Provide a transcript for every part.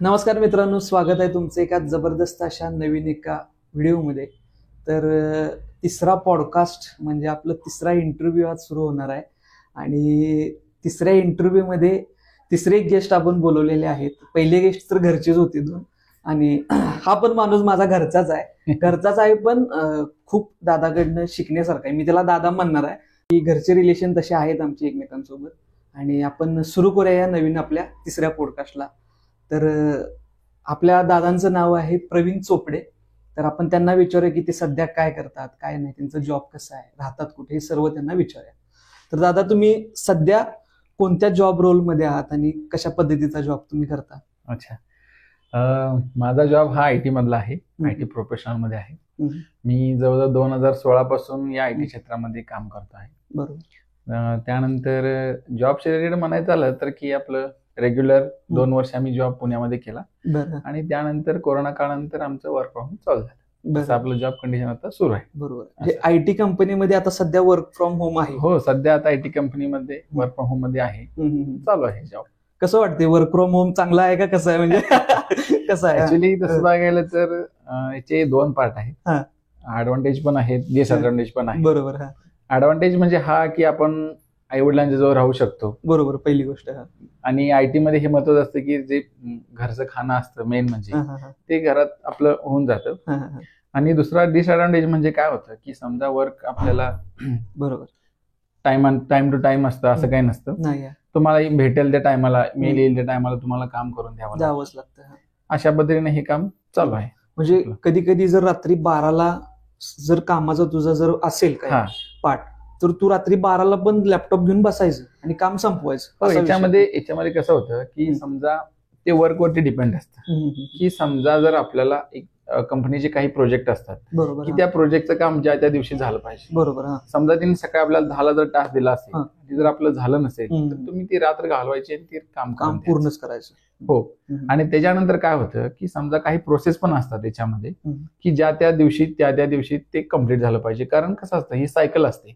नमस्कार मित्रांनो, स्वागत आहे तुमचं एका जबरदस्त अशा नवीन एका व्हिडिओमध्ये. तर तिसरा पॉडकास्ट म्हणजे आपलं तिसरा इंटरव्ह्यू आज सुरू होणार आहे आणि तिसऱ्या इंटरव्ह्यूमध्ये तिसरे गेस्ट आपण बोलवलेले आहेत. पहिले गेस्ट तर घरचेच होते दोन आणि हा पण माणूस माझा घरचाच आहे पण खूप दादाकडनं शिकण्यासारखा आहे. मी त्याला दादा म्हणणार आहे की घरचे रिलेशन तसे आहेत आमचे एकमेकांसोबत. आणि आपण सुरू करूया या नवीन आपल्या तिसऱ्या पॉडकास्टला. तर आपल्या दादांचं नाव आहे प्रवीण चोपडे. तर आपण त्यांना विचारूया की ते सध्या काय करतात, काय नाही, त्यांचं जॉब कसं आहे, राहतात कुठे, हे सर्व त्यांना विचारूया. तर दादा, तुम्ही सध्या कोणत्या जॉब रोलमध्ये आहात आणि कशा पद्धतीचा जॉब तुम्ही करता? अच्छा, माझा जॉब हा IT मधला आहे. IT प्रोफेशनल मध्ये आहे. मी जवळजवळ 2016 पासून या IT क्षेत्रामध्ये काम करतो आहे. बरोबर. त्यानंतर जॉबच्या रिलेटेड म्हणायचं झालं तर की आपलं रेग्युलर 2 वर्ष आम्ही जॉब पुण्यामध्ये केला आणि त्यानंतर कोरोना काळानंतर आमचं वर्क फ्रॉम होम चालू झालं. असं आपलं जॉब कंडिशन आता सुरू आहे. बरोबर. म्हणजे IT कंपनीमध्ये आता सध्या वर्क फ्रॉम होम आहे? हो, सध्या आता IT कंपनीमध्ये वर्क फ्रॉम होम मध्ये आहे, चालू आहे जॉब. कसं वाटते वर्क फ्रॉम होम? चांगला आहे का कसं आहे, म्हणजे कसं आहे? ऍक्च्युली तसं बघायला तर याचे 2 पार्ट आहेत. ऍडव्हान्टेज पण आहेत, डिसएडव्हान्टेज पण आहे. बरोबर. ऍडव्हान्टेज म्हणजे हा की आपण आई वडिलांच्या जवळ राहू शकतो. बरोबर, पहिली गोष्ट. आणि IT मध्ये हे महत्वाचं असतं की जे घरचं खाणं असतं मेन म्हणजे ते घरात आपलं होऊन जातं. आणि दुसरा डिसएडव्हान्टेज म्हणजे काय होतं की समजा वर्क आपल्याला बरोबर टाइम टू टाइम असतं, असं काही नसतं. तुम्हाला भेटेल त्या टायमाला, मेल येईल त्या टायमाला तुम्हाला काम करून द्यावंच लागतं. अशा पद्धतीने हे काम चालू आहे. म्हणजे कधी कधी जर रात्री 12ला जर कामाचा तुझा जर असेल काय पाठ, तर तू रात्री 12ला पण लॅपटॉप घेऊन बसायचं आणि काम संपवायचं. याच्यामध्ये कसं होतं की समजा ते वर्कवरती डिपेंड असतं की समजा जर आपल्याला एक कंपनीचे काही प्रोजेक्ट असतात की त्या प्रोजेक्टचं काम ज्या त्या दिवशी झालं पाहिजे. बरोबर. समजा त्यांनी सकाळी आपल्याला 10ला जर टास्क दिला असेल, ते जर आपलं झालं नसेल तर तुम्ही ती रात्र घालवायची आणि ते काम पूर्णच करायचं. हो. आणि त्याच्यानंतर काय होतं की समजा काही प्रोसेस पण असतात त्याच्यामध्ये की ज्या त्या दिवशी ते कम्प्लीट झालं पाहिजे. कारण कसं असतं, ही सायकल असते.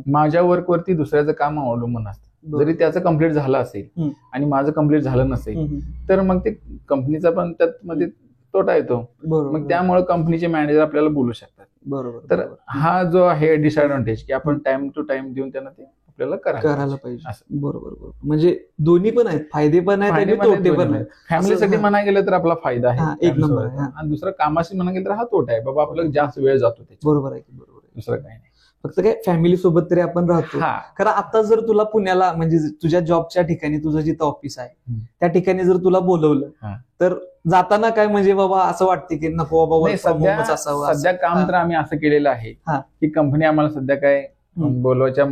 माझ्या वर्कवरती दुसऱ्याचं काम अवलंबून असतं. जरी त्याचं कम्प्लीट झालं असेल आणि माझं कम्प्लीट झालं नसेल तर मग ते कंपनीचा पण त्यामध्ये तोटा येतो. मग त्यामुळे कंपनीचे मॅनेजर आपल्याला बोलू शकतात. बरोबर. तर हा जो आहे डिसएडव्हान्टेज की आपण टाइम टू टाइम देऊन त्यांना ते आपल्याला करायला पाहिजे. बरोबर. म्हणजे दोन्ही पण आहेत, फायदे पण आहेत आणि तोटे पण आहेत. फॅमिलीसाठी म्हणा गेलं तर आपला फायदा आहे एक नंबर, आणि दुसरा कामाशी म्हणा गेलं तर हा तोटा आहे. बाबा आपल्याला जास्त वेळ जातो. बरोबर आहे. दुसरं काही नाही, फक्त काय फॅमिली सोबत तरी आपण राहतो. खरं आता जर तुला पुण्याला म्हणजे तुझ्या जॉबच्या ठिकाणी, तुझं जिथं ऑफिस आहे त्या ठिकाणी जर तुला बोलवलं तर जाताना काय म्हणजे बाबा असं वाटते की नको बाबा सध्या काम तर आम्ही असं केलेलं आहे की कंपनी आम्हाला सध्या काय बोलवायच्या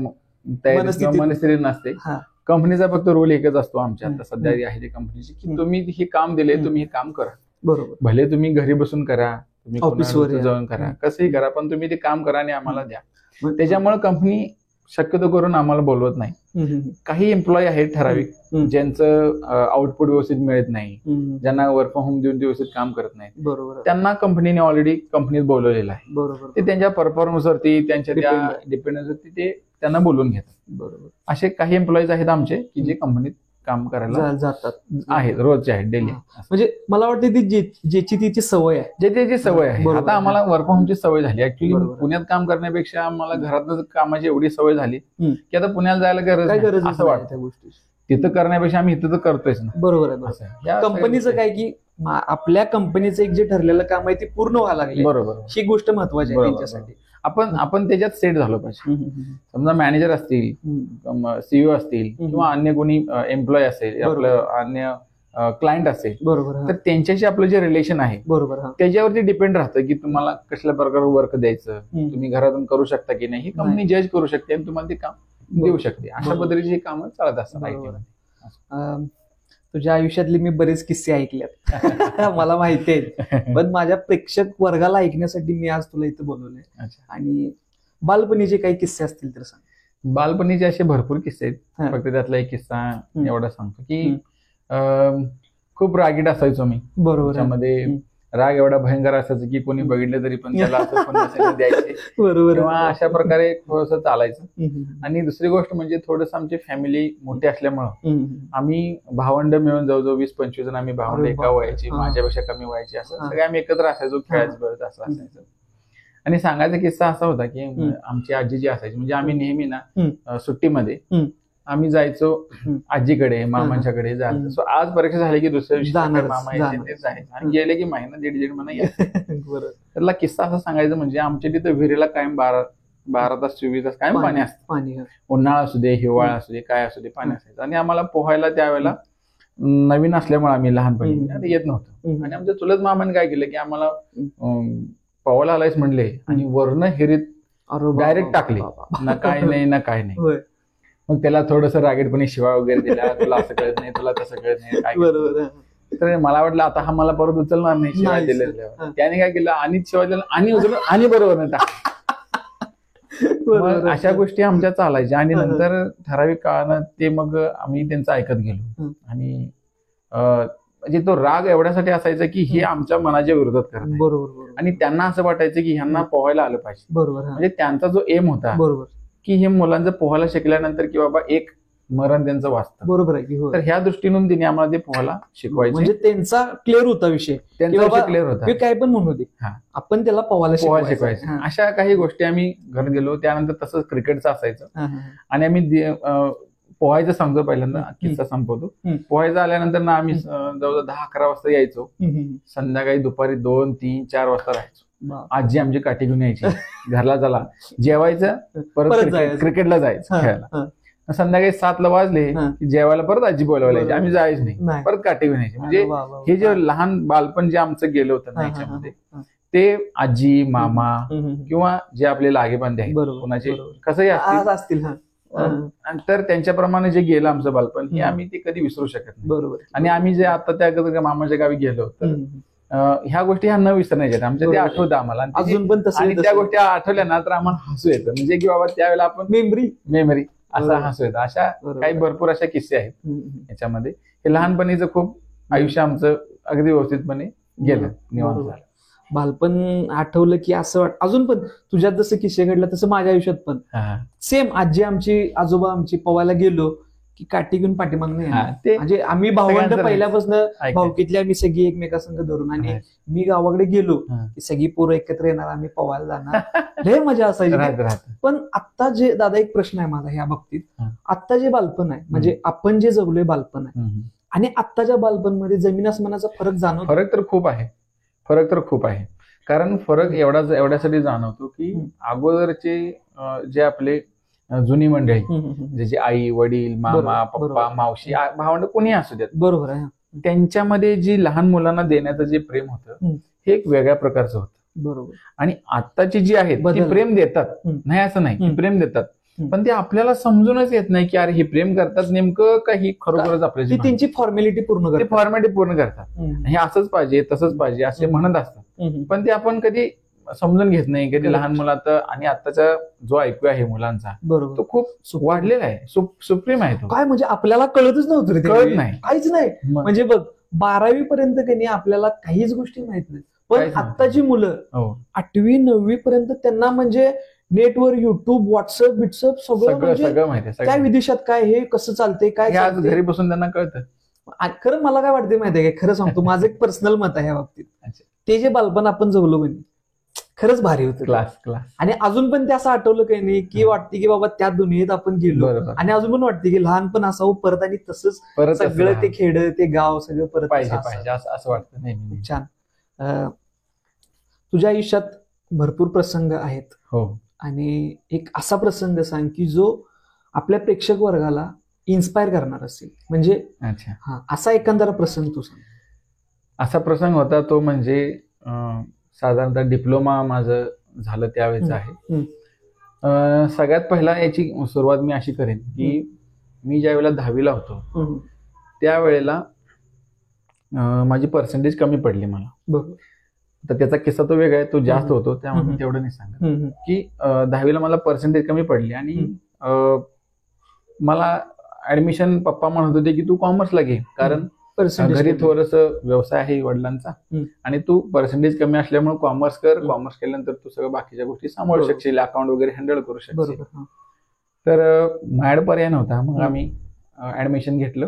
मनस्थितीत नसते. कंपनीचा फक्त रोल एकच असतो आमच्या आता सध्या आहे ते कंपनीची की तुम्ही हे काम दिले, तुम्ही हे काम करा. बरोबर. भले तुम्ही घरी बसून करा, तुम्ही ऑफिसवर जाऊन करा, कसंही करा, पण तुम्ही ते काम करा आणि आम्हाला द्या. त्याच्यामुळे कंपनी शक्यतो करून आम्हाला बोलवत नाही. काही एम्प्लॉई आहेत ठराविक ज्यांचं आउटपुट व्यवस्थित मिळत नाही, ज्यांना वर्क फ्रॉम होम देऊन व्यवस्थित काम करत नाही, त्यांना कंपनीने ऑलरेडी कंपनीत बोलवलेलं आहे. बरोबर. ते त्यांच्या परफॉर्मन्सवरती, त्यांच्या त्या डिपेंडन्सवरती ते त्यांना बोलवून घेतात. बरोबर. असे काही एम्प्लॉईज आहेत आमचे की जे कंपनीत काम करायला जातात, आहेत, रोजचे आहेत, डेली. म्हणजे मला वाटतं ती ज्याची तिची सवय आहे, ज्याची सवय आहे. आता आम्हाला वर्क फ्रॉम होमची सवय झाली. ऍक्च्युली पुण्यात काम करण्यापेक्षा आम्हाला घरातच कामाची एवढी सवय झाली की आता पुण्याला जायला गरज असं वाटतं त्या गोष्टी. तिथं करण्यापेक्षा आम्ही इथं तर करतोयच ना. बरोबर आहे. कंपनीचं काय की आपल्या कंपनीचं एक जे ठरलेलं काम आहे ते पूर्ण व्हायला लागले. बरोबर. ही गोष्ट महत्वाची आहे त्यांच्यासाठी. आपण त्याच्यात सेट झालो पाहिजे. समजा मॅनेजर असतील, CEO असतील किंवा अन्य कोणी एम्प्लॉय असेल, आपलं अन्य क्लायंट असेल, बरोबर, तर त्यांच्याशी आपलं जे रिलेशन आहे बरोबर त्याच्यावरती डिपेंड राहतं की तुम्हाला कसल्या प्रकारे वर्क द्यायचं, तुम्ही घरातून करू शकता की नाही, ही कंपनी जज करू शकते आणि तुम्हाला ते काम देऊ शकते. अशा पद्धतीची कामं चालत असतात IT मध्ये. तुझ्या आयुष्यातले मी बरेच किस्से ऐकलेत मला माहिती आहे, पण माझ्या प्रेक्षक वर्गाला ऐकण्यासाठी मी आज तुला इथं बोलवलंय. आणि बालपणीचे काही किस्से असतील तर सांग. बालपणीचे असे भरपूर किस्से आहेत. फक्त त्यातला एक किस्सा एवढा सांगतो की खूप रागीट असायचो मी. बरोबर. त्याच्यामध्ये राग एवढा भयंकर असायचा की कोणी बघितलं तरी पण त्याला असं पण नसेल द्यायचे बरोबर किंवा अशा प्रकारे थोडंसं चालायचं. हम्म. आणि दुसरी गोष्ट म्हणजे थोडंसं आमची फॅमिली मोठी असल्यामुळं हम्म. आम्ही भावंड मिळून जवळजवळ 20-25 जण आम्ही भावंड अरे एका बापरे. वयाची, हा. माझ्यापेक्षा कमी वयाची, असं हा. सगळे आम्ही एकत्र असायचो, खेळायचं बरं असं असायचं. आणि सांगायचा किस्सा असा होता की आमची आजी जी असायची, म्हणजे आम्ही नेहमी ना सुट्टीमध्ये आम्ही जायचो आजीकडे, मामांच्याकडे जायचो. सो आज परीक्षा झाली की दुसऱ्या दिवशी मामा यायचे ते जायचं आणि गेले की महिना दीड महिना यायचं. त्यातला किस्सा असा सांगायचं म्हणजे आमच्या तिथं विहिरीला कायम 12 तास 24 तास कायम पाणी असतं. उन्हाळा असू दे, हिवाळा असू दे, काय असू दे, पाणी असायचं. आणि आम्हाला पोहायला त्यावेळेला नवीन असल्यामुळे आम्ही लहानपणी येत नव्हतं. आणि आमच्या चुलत मामाने काय केलं की आम्हाला पोहायला आलायच म्हणले आणि वरनं हिरीत डायरेक्ट टाकले, ना काय नाही ना काय नाही. मग त्याला थोडंसं रागीटपणे शिवाय वगैरे दिला, तुला असं कळत नाही, तुला तसं कळत नाही, काय. तर मला वाटलं आता हा मला परत उचलणार नाही शिवाय दिलेल्या. त्याने काय केलं, आणि शिवाय दिला आणि उचललं आणि बरोबर नाही मग अशा गोष्टी आमच्या चालायच्या. आणि नंतर ठराविक काळानं ते मग आम्ही त्यांचं ऐकत गेलो. आणि म्हणजे तो राग एवढ्यासाठी असायचा की हे आमच्या मनाच्या विरोधात करत. बरोबर. आणि त्यांना असं वाटायचं की ह्यांना पोहायला आलं पाहिजे. बरोबर. म्हणजे त्यांचा जो एम होता बरोबर की हे मुलांचं पोहायला शिकल्यानंतर की बाबा एक मरण त्यांचं वाचतं. बरोबर आहे की. तर ह्या दृष्टीने तिने आम्हाला ते पोहायला शिकवायचे. म्हणजे त्यांचा क्लिअर होता विषय, त्यांचा क्लिअर होता, काय पण म्हणू दे आपण त्याला पोहायला शिकवायचं. अशा काही गोष्टी आम्ही घरात गेलो. त्यानंतर तसंच क्रिकेटचं असायचं. आणि आम्ही पोहायचं सांगतो पहिल्यांदा, किस्सा संपवतो. पोहायचं आल्यानंतर ना आम्ही जवळजवळ 10-11 वाजता यायचो. संध्याकाळी दुपारी 2-3-4 वाजता राहायचो. आजी आमची काठी घेऊन यायची, घरला चला जेवायचं, परत क्रिकेटला जायचं खेळायला. संध्याकाळी 7ला वाजले की जेवायला परत आजी बोलावायला यायची, आम्ही जायच नाही, परत काठी घेऊन यायची. म्हणजे हे जे लहान बालपण जे आमचं गेलं होतं ना याच्यामध्ये, ते आजी, मामा किंवा जे आपले लागेबांधे आहेत कोणाचे कसंही असतील, तर त्यांच्याप्रमाणे जे गेलं आमचं बालपण, हे आम्ही ते कधी विसरू शकत नाही. बरोबर. आणि आम्ही जे आता त्या मामाच्या गावी गेलो तर ह्या गोष्टी ह्या न विसरण्याच्या, आमच्या ते आठवतं आम्हाला अजून पण. आणि त्या गोष्टी आठवल्या ना तर आम्हाला हसू येतं, म्हणजे की बाबा त्यावेळेला आपण मेमरी असा हसू येतं. अशा काही भरपूर अशा किस्से आहेत याच्यामध्ये. हे लहानपणीचं खूप आयुष्य आमचं अगदी व्यवस्थितपणे गेलं, निवांत झालं. बालपण आठवलं की असं वाटतं. अजून पण तुझ्यात जसं किस्से घडलं तसं माझ्या आयुष्यात पण सेम. आजी आमची, आजोबा आमची पोवायला गेलो की काठी घेऊन पाठीमाग नाही, म्हणजे आम्ही भावंड पहिल्यापासून भावकीतल्या आम्ही सगळी एकमेकांसंग धरून. आणि मी गावाकडे गेलो की सगळी पोरं एकत्र येणार, आम्ही पोवायला जाणार, लय मजा असायची. पण आता जे दादा एक प्रश्न आहे माझा ह्या बाबतीत, आता जे बालपण आहे, म्हणजे आपण जे जगलोय बालपण आहे आणि आत्ताच्या बालपणमध्ये जमीन आसमानाचा फरक जाणवतो. फरक तर खूप आहे. कारण फरक एवढ्यासाठी जाणवतो की अगोदरचे जे आपले जुनी मंडळी, जे आई वडील, मामा, पप्पा, मावशी, भावंड कोणी असू देत, बरोबर आहे, त्यांच्यामध्ये जी लहान मुलांना देण्याचं जे प्रेम होतं हे एक वेगळ्या प्रकारचं होतं. बरोबर. आणि आत्ताची जी आहेत ती प्रेम देतात, नाही असं नाही, प्रेम देतात, पण ते आपल्याला समजूनच येत नाही की अरे हे प्रेम करतात नेमकं का ही खरोखरच आपल्याची त्यांची फॉर्मॅलिटी पूर्ण करतात, हे असंच पाहिजे तसंच पाहिजे असे म्हणत असतात. पण ते आपण कधी समजून घेत नाही कधी लहान मुलात. आणि आताचा जो ऐकू आहे मुलांचा तो खूप वाढलेला आहे, सुप्रीम आहे तो. काय म्हणजे आपल्याला कळतच नव्हतं, कळत नाही, काहीच नाही. म्हणजे बघ 12वी पर्यंत काही आपल्याला काहीच गोष्टी माहित नाही. पण आत्ताची मुलं 8वी 9वी पर्यंत त्यांना म्हणजे नेटवर युट्यूब, व्हॉट्सअप सगळं माहिती आहे. काय विदेशात काय हे कसं चालतंय, काय घरी बसून त्यांना कळतं. खरं मला काय वाटतं माहितीये का, खरं सांगतो माझं एक पर्सनल मत आहे या बाबतीत. ते जे बालपण आपण जगलो म्हणजे खरंच भारी होतं, क्लास. आणि अजून पण ते असं आठवलं काही नाही की वाटते की बाबा त्या दुनियेत आपण गेलो. आणि अजून पण वाटते की लहानपण असावं परत आणि तसंच सगळं ते खेळ, ते गाव सगळं परत पाहिजे असं वाटतं नेहमी. छान. तुझ्या आयुष्यात भरपूर प्रसंग आहेत. हो. आणि एक असा प्रसंग सांग की जो आपल्या प्रेक्षक वर्गाला इन्स्पायर करणार असेल, म्हणजे असा एखादा प्रसंग तू सांग. असा प्रसंग होता तो म्हणजे साधारणतः डिप्लोमा माझं झालं त्यावेळेच आहे. सगळ्यात पहिला याची सुरुवात मी अशी करेन की मी ज्या वेळेला 10वीला होतो त्यावेळेला माझी पर्सेंटेज कमी पडली मला. तर त्याचा किस्सा तो वेगळा आहे, तो जास्त होतो त्यामुळे मी तेवढं नाही सांगत. की 10वीला मला पर्सेंटेज कमी पडली आणि मला ऍडमिशन पप्पा म्हणत होते की तू कॉमर्सला घे, कारण घरी थोडस व्यवसाय आहे वडिलांचा आणि तू पर्सेंटेज कमी असल्यामुळे कॉमर्स कर, कॉमर्स केल्यानंतर तू सगळं बाकीच्या गोष्टी सांभाळू शकशील, अकाउंट वगैरे हँडल करू शकशील. तर माझ्याकडे पर्याय नव्हता. मग आम्ही ऍडमिशन घेतलं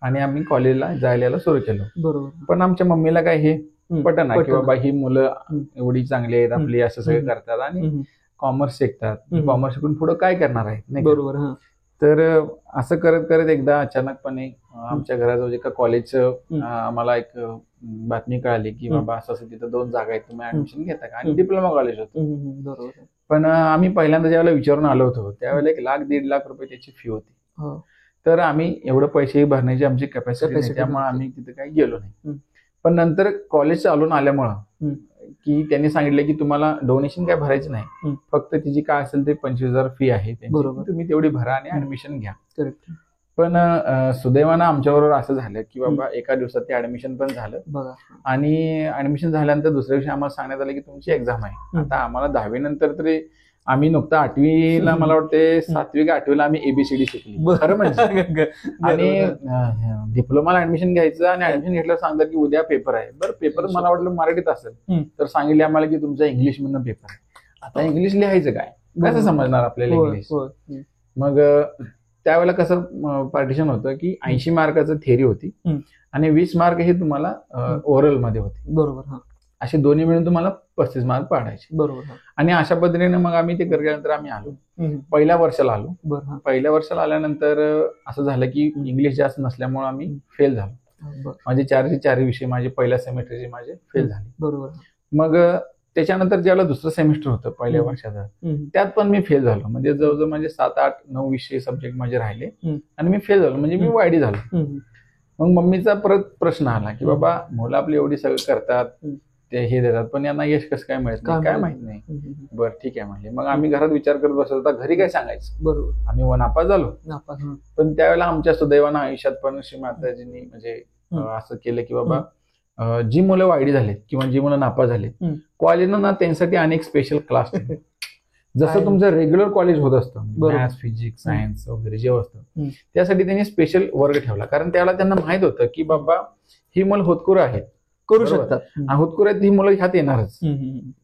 आणि आम्ही कॉलेजला जायला सुरू केलं. बरोबर. पण आमच्या मम्मीला काय हे पटना की बाबा ही मुलं एवढी चांगली आहेत आपली, असं सगळं करतात आणि कॉमर्स शिकतात, कॉमर्स शिकून पुढे काय करणार आहेत, नाही बरोबर. तर असं करत करत एकदा अचानकपणे आमच्या घराजवळ एका कॉलेजचं आम्हाला एक बातमी कळाली की बाबा असं असं तिथं 2 जागा आहेत, तुम्ही ऍडमिशन घेता का? आणि डिप्लोमा कॉलेज होतं. बरोबर. पण आम्ही पहिल्यांदा ज्यावेळेला विचारून आलो होतो त्यावेळेला 1,00,000-1.5 लाख रुपये त्याची फी होती. तर आम्ही एवढं पैसे भरण्याची आमची कॅपॅसिटी नाही, त्यामुळे आम्ही तिथे काही गेलो नाही. पण नंतर कॉलेज चालून आल्यामुळं की त्यांनी सांगितलं की तुम्हाला डोनेशन काय भरायचं नाही, फक्त तिची काय असेल ते 25,000 फी आहे, तुम्ही तेवढी भरा आणि ऍडमिशन घ्या. पण सुदैवानं आमच्याबरोबर असं झालं की बाबा एका दिवसात ते ऍडमिशन पण झालं आणि ऍडमिशन झाल्यानंतर दुसऱ्या दिवशी आम्हाला सांगण्यात आलं की तुमची एक्झाम आहे. आता आम्हाला 10वी नंतर तरी आम्ही नुकतं 8वीला मला वाटते 7वी का 8वीला आम्ही ABCD शिकली खरं म्हणजे. आणि डिप्लोमाला ऍडमिशन घ्यायचं आणि ऍडमिशन घेतल्यावर सांगतात की उद्या पेपर आहे. बरं पेपर मला वाटलं मराठीत असेल, तर सांगितले आम्हाला की तुमचा इंग्लिश मधनं पेपर आहे. आता इंग्लिश लिहायचं काय, कसं समजणार आपल्याला इंग्लिश? मग त्यावेळेला कसं पार्टिशन होतं की 80 मार्काचं थेअरी होती आणि 20 मार्क हे तुम्हाला ओरल मध्ये होते. बरोबर. असे दोन्ही मिळून तुम्हाला 35 मार्क पाडायचे. बरोबर. आणि अशा पद्धतीने मग आम्ही ते केल्यानंतर आम्ही आलो, पहिल्या वर्षाला आलो. पहिल्या वर्षाला आल्यानंतर असं झालं की इंग्लिश जास्त नसल्यामुळे आम्ही फेल झालो. माझे 4 विषय माझे पहिल्या सेमिस्टरचे माझे फेल झाले. बरोबर. मग त्याच्यानंतर ज्यावेळेला दुसरं सेमिस्टर होतं पहिल्या वर्षाचं, त्यात पण मी फेल झालो. म्हणजे जवळजवळ म्हणजे 7, 8, 9 विषय सब्जेक्ट माझे राहिले आणि मी फेल झालो, म्हणजे मी वाईडी झालो. मग मम्मीचा परत प्रश्न आला की बाबा मुलं आपली एवढी सगळं करतात, ते हे देतात, पण यांना यश कसं काय मिळत नाही, काय माहित नाही. बरं ठीक आहे म्हणले. मग आम्ही घरात विचार करत बसलो होता घरी काय सांगायचं. बरोबर. आम्ही नापास झालो. पण त्यावेळेला आमच्या सुदैवानं आयुष्यात पण श्री माताजींनी म्हणजे असं केलं की बाबा जी मुलं वाईडी झालीत किंवा जी मुलं नापास झालीत, कॉलेजनं ना त्यांच्यासाठी अनेक स्पेशल क्लास जसं तुमचं रेग्युलर कॉलेज होत असतं, मॅथ्स, फिजिक्स, सायन्स वगैरे जे असतं, त्यासाठी त्यांनी स्पेशल वर्ग ठेवला. कारण त्यावेळेला त्यांना माहित होतं की बाबा ही मुलं होतकुरं आहेत, करू शकतात, होतकुरं आहेत, ही मुलं ह्यात येणारच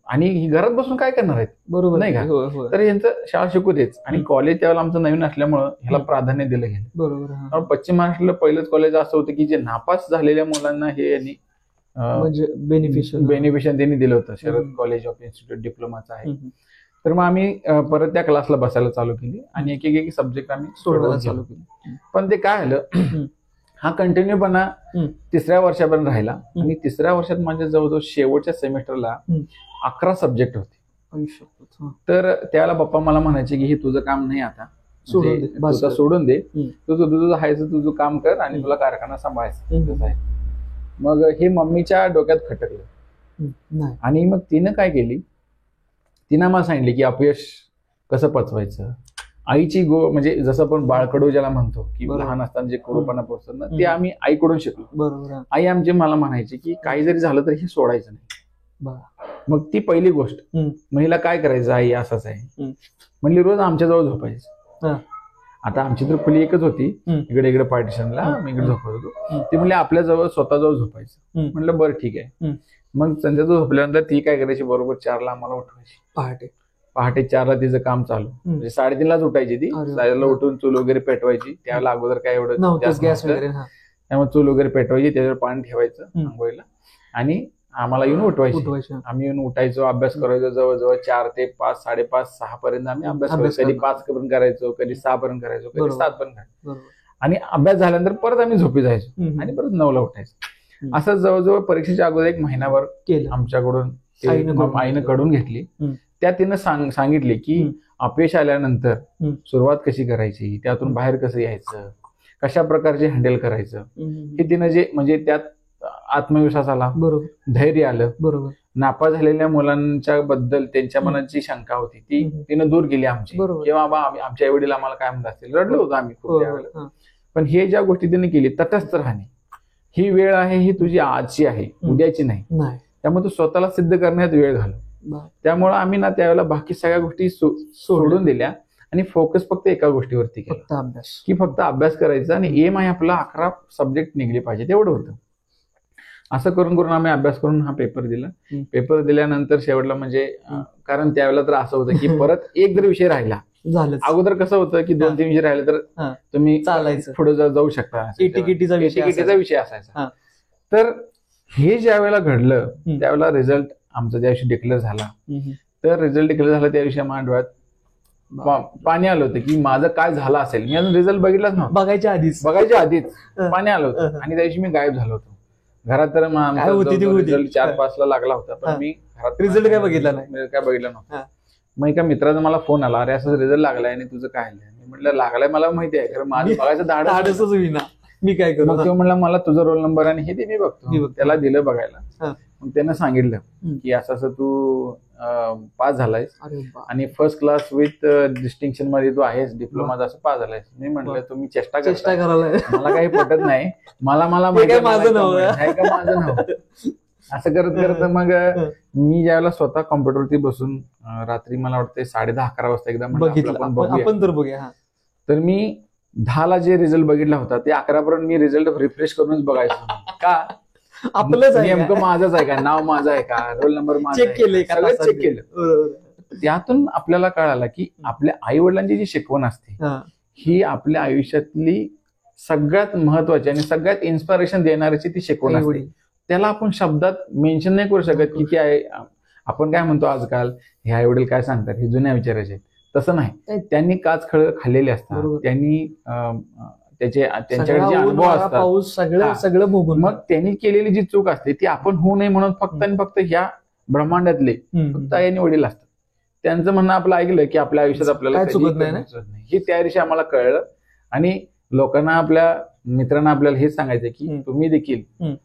आणि ही घरात बसून काय करणार आहेत, बरोबर नाही का? तर यांचं शाळा शिकू देच. आणि कॉलेज त्यावेळेला आमचं नवीन असल्यामुळं ह्याला प्राधान्य दिलं गेलं. बरोबर. पश्चिम महाराष्ट्राला पहिलंच कॉलेज असं होतं की जे नापास झालेल्या मुलांना हे यांनी बेनिफिशियल त्यांनी दिलं होतं. शरद कॉलेज ऑफ इन्स्टिट्यूट डिप्लोमाचं आहे. तर मग आम्ही परत त्या क्लासला बसायला चालू केली आणि एक सब्जेक्ट आम्ही सोडवायला चालू केली. पण ते काय झालं, हा कंटिन्यूपणा 3ऱ्या वर्षापर्यंत राहिला आणि 3ऱ्या वर्षात माझ्या जवळजवळ शेवटच्या सेमिस्टरला 11 सब्जेक्ट होते. तर त्यावेळेला पप्पा मला म्हणायचे की हे तुझं काम नाही, आता सोडून दे, तुझं हायचं तुझं काम कर आणि तुला कारखाना सांभाळायचं. मग हे मम्मीच्या डोक्यात खटकलं आणि मग तिनं काय केली, तिनं मला सांगितले की अपयश कसं पचवायचं. आईची म्हणजे जसं आपण बाळकडू ज्याला म्हणतो की लहान असताना जे कडूपणा पोचतात ना, ते आम्ही आईकडून शिकलो. बरोबर. आई आमची मला म्हणायची की काही जरी झालं तरी हे सोडायचं नाही. मग ती पहिली गोष्ट. महिला काय करायचं, आई असंच आहे म्हणली, रोज आमच्याजवळ झोपायचं. आता आमची तर खोली एकच होती, इकडे पार्टिशनला मी इकडे झोपत होतो. ती म्हणली आपल्याजवळ स्वतःजवळ झोपायचं. म्हणलं बरं ठीक आहे. मग संध्याजवळ झोपल्यानंतर ती काय करायची, बरोबर 4ला आम्हाला उठवायची. पहाटे 4ला तिचं काम चालू, म्हणजे 3:30लाच उठायची ती. 4ला उठून चूल वगैरे पेटवायची. त्यावेळेला अगोदर काय एवढं गॅस वगैरे, त्यामुळे चूल वगैरे पेटवायची, त्याच्यावर पाणी ठेवायचं आंघोळीला आणि आम्हाला येऊन उठवायची. आम्ही येऊन उठायचो, अभ्यास करायचो. जवळजवळ 4 ते 5, 5:30, 6 पर्यंत आम्ही अभ्यास करायचो. कधी 5 पर्यंत करायचो, कधी 6 पर्यंत करायचो, कधी 7 पर्यंत करायचो. आणि अभ्यास झाल्यानंतर परत आम्ही झोपी जायचो आणि परत 9ला उठायचो. असं जवळजवळ परीक्षेच्या अगोदर 1 महिनाभर आमच्याकडून आईनं कडून घेतली. त्या तिनं सांगितले की अपयश आल्यानंतर सुरुवात कशी करायची, त्यातून बाहेर कसं यायचं, कशा प्रकारचे हँडल करायचं, हे तिनं जे म्हणजे त्यात आत्मविश्वास आला, धैर्य आलं. बरोबर. नापास झालेल्या मुलांच्या बद्दल त्यांच्या मनाची शंका होती ती तिनं दूर केली आमची, किंवा आमच्या आई वडील आम्हाला काय म्हणत असतील, रडलो होतो आम्ही खूप त्यावेळेला. पण हे ज्या गोष्टी तिने केली, तटस्थ राहणे, ही वेळ आहे, ही तुझी आजची आहे, उद्याची नाही. त्यामुळे तू स्वतःला सिद्ध करण्यात वेळ घाल. त्यामुळे आम्ही ना त्यावेळेला बाकी सगळ्या गोष्टी सोडून दिल्या आणि फोकस फक्त एका गोष्टीवरती केला, फक्त अभ्यास. की फक्त अभ्यास करायचा आणि एम आहे आपला 11 सब्जेक्ट निघले पाहिजे तेवढं होतं. असं करून करून आम्ही अभ्यास करून हा पेपर दिला. पेपर दिल्यानंतर शेवटला म्हणजे कारण त्यावेळेला तर असं होतं की परत एक जर विषय राहिला, झालं अगोदर कसं होतं की 2-3 विषय राहिले तर तुम्ही चालायचं, पुढे जाऊ शकता, एटीकेटीचा विषय असायचा. तर हे ज्या वेळेला घडलं त्यावेळेला रिझल्ट आमचा ज्या दिवशी डिक्लेअर झाला, तर रिझल्ट डिक्लेअर झाला त्या दिवशी माझ्या डोळ्यात पाणी आलं होतं की माझं काय झालं असेल. मी अजून रिझल्ट बघितलाच नव्हता, बघायच्या आधीच पाणी आलं होतं. आणि त्या दिवशी मी गायब झालो होतो घरात. तर रिझल्ट 4-5 ला लागला होता, पण मी घरात रिझल्ट काय बघितला नव्हता. मग एका मित्राचा मला फोन आला, अरे असं रिझल्ट लागलाय आणि तुझं काय आलंय. मी म्हटलं लागलाय मला माहिती आहे, कारण माझं बघायचं धाडसच होईना, मी काय करू. मग तो म्हणला मला तुझा रोल नंबर आणि हे ते मी बघतो. त्याला दिलं बघायला. मग त्यानं सांगितलं की असं असं तू पास झालायस आणि फर्स्ट क्लास विथ डिस्टिंक्शन मध्ये तू आहेस, डिप्लोमा असं पास झालायस. मी म्हटलं तुम्ही चेष्टा करायला, मला काही पटत नाही, मला माहिती माझं नाव. असं करत करत मग मी ज्यावेळेला स्वतः कॉम्प्युटरवरती बसून रात्री मला वाटतं 10:30-11 वाजता एकदा आपण तर बघूया, तर मी 10ला जे रिझल्ट बघितला होता ते 11 पर्यंत मी रिझल्ट रिफ्रेश करूनच बघायचो. का आपलंच नेमकं माझंच आहे का, नाव माझं आहे का, रोल नंबर चेक केलं. त्यातून आपल्याला कळालं की आपल्या आई वडिलांची जी शिकवण असते ही आपल्या आयुष्यातली सगळ्यात महत्वाची आणि सगळ्यात इन्स्पिरेशन देणाऱ्याची ती शिकवण असते. त्याला आपण शब्दात मेन्शन नाही करू शकत की आहे. आपण काय म्हणतो आजकाल, हे आई वडील काय सांगतात हे जुन्या विचारायचे, तसं नाही. त्यांनी काच खळ खाल्लेले असतात, त्यांनी त्यांच्याकडे जे अनुभव असतात सगळं भोगून, मग त्यांनी केलेली जी चूक असते ती आपण होऊ नये म्हणून फक्त आणि फक्त ह्या ब्रह्मांडातले फक्त आई आणि वडील असतात. त्यांचं म्हणणं आपलं ऐकलं की आपल्या आयुष्यात आपल्याला चुकत नाही हे त्या दिवशी आम्हाला कळलं. आणि लोकांना, आपल्या मित्रांना आपल्याला हेच सांगायचं की तुम्ही देखील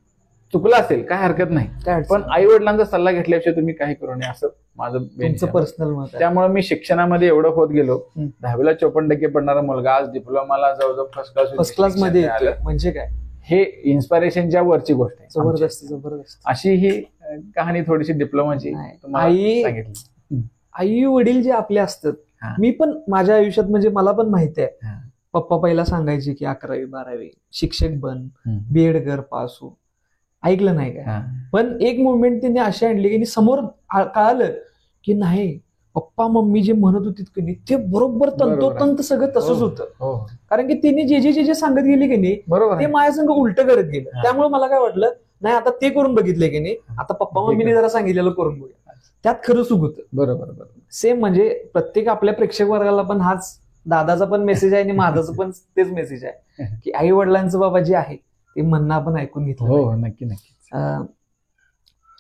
चुकलं असेल काय हरकत नाही, पण आई वडिलांचा सल्ला घेतल्याशिवाय तुम्ही काही करू नये, असं माझं पर्सनल मत. त्यामुळे मी शिक्षणामध्ये एवढं होत गेलो. 10वीला 54% पडणारा मुलगा आज डिप्लोमाला जवळजवळ फर्स्ट क्लास मध्ये म्हणजे काय, हे इन्स्पिरेशनच्या वरची गोष्ट आहे. जबरदस्त. अशी ही कहाणी थोडीशी डिप्लोमाची सांगितली. आई वडील जे आपले असतात, मी पण माझ्या आयुष्यात म्हणजे मला पण माहिती आहे, पप्पा पहिला सांगायचे की 11वी 12वी शिक्षक बन, बीएड कर, पास हो. ऐकलं नाही काय, पण एक मुवमेंट त्यांनी अशी आणली की समोर कळालं की नाही, पप्पा मम्मी जे म्हणत होती की नाही ते बरोबर तंतोतंत सगळं तसंच होतं. कारण की त्यांनी जे सांगत गेले की नाही ते माझ्या संग उलट करत गेलं. त्यामुळे मला काय वाटलं, नाही आता ते करून बघितलंय की नाही, आता पप्पा मम्मीने जरा सांगितलेलं करून बघूया, त्यात खरं सुख होतं. बरोबर. सेम म्हणजे प्रत्येक आपल्या प्रेक्षक वर्गाला पण हाच दादाचा पण मेसेज आहे आणि माझाच पण तेच मेसेज आहे की आई वडिलांचं बाबा जे आहे ते म्हणणं आपण ऐकून घेतलं. हो, नक्की.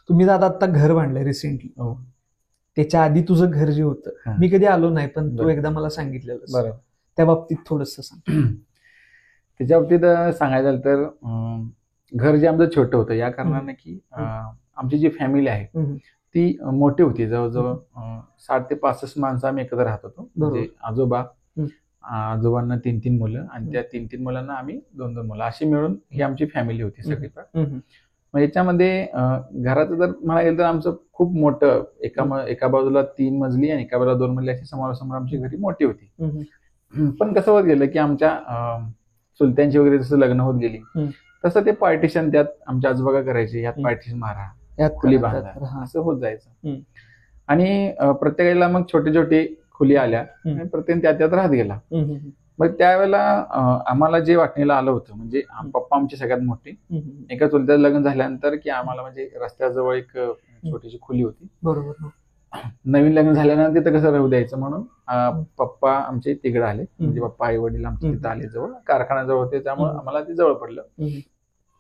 तुम्ही दादा आता घर बांधलंय रिसेंटली, त्याच्या आधी तुझं घर जे होतं, मी कधी आलो नाही पण तू एकदा मला सांगितलेलं, बरोबर, त्या बाबतीत थोडस सांग. त्याच्या बाबतीत सांगायचं झालं तर घर जे आमचं छोटं होतं या कारणाने की आमची जी फॅमिली आहे ती मोठी होती. जवळजवळ 60 ते 65 माणसं आम्ही एकत्र राहत होतो. म्हणजे आजोबांना 3 मुलं आणि त्या 3 मुलांना आम्ही 2 मुलं, अशी मिळून ही आमची फॅमिली होती सगळी. मग याच्यामध्ये घराचं जर म्हणायला गेलं तर आमचं खूप मोठं, एका बाजूला 3 मजली आणि एका बाजूला 2 मजली अशी समोरासमोर आमची घरी मोठी होती. पण कसं होत गेलं की आमच्या चुलत्यांची वगैरे जसं लग्न होत गेली तसं ते पार्टिशन त्यात आमच्या आजोबा करायचे, यात पार्टिशन मारा, यात खोली बांधा, असं होत जायचं. आणि प्रत्येकाला मग छोटे छोटे खोली आल्या आणि प्रत्येक त्यात राहत गेला. मग त्यावेळेला आम्हाला जे वाटणीला आलं होतं, म्हणजे पप्पा आमची सगळ्यात मोठी, एका चुलत्याचं लग्न झाल्यानंतर की आम्हाला म्हणजे रस्त्याजवळ एक छोटीशी खोली होती. बरोबर. नवीन लग्न झाल्यानंतर तिथं कसं राहू द्यायचं म्हणून पप्पा आमचे तिकडे आले. म्हणजे पप्पा आई वडील आमचे तिथं आले, जवळ कारखाना जवळ होते, त्यामुळे आम्हाला ते जवळ पडलं.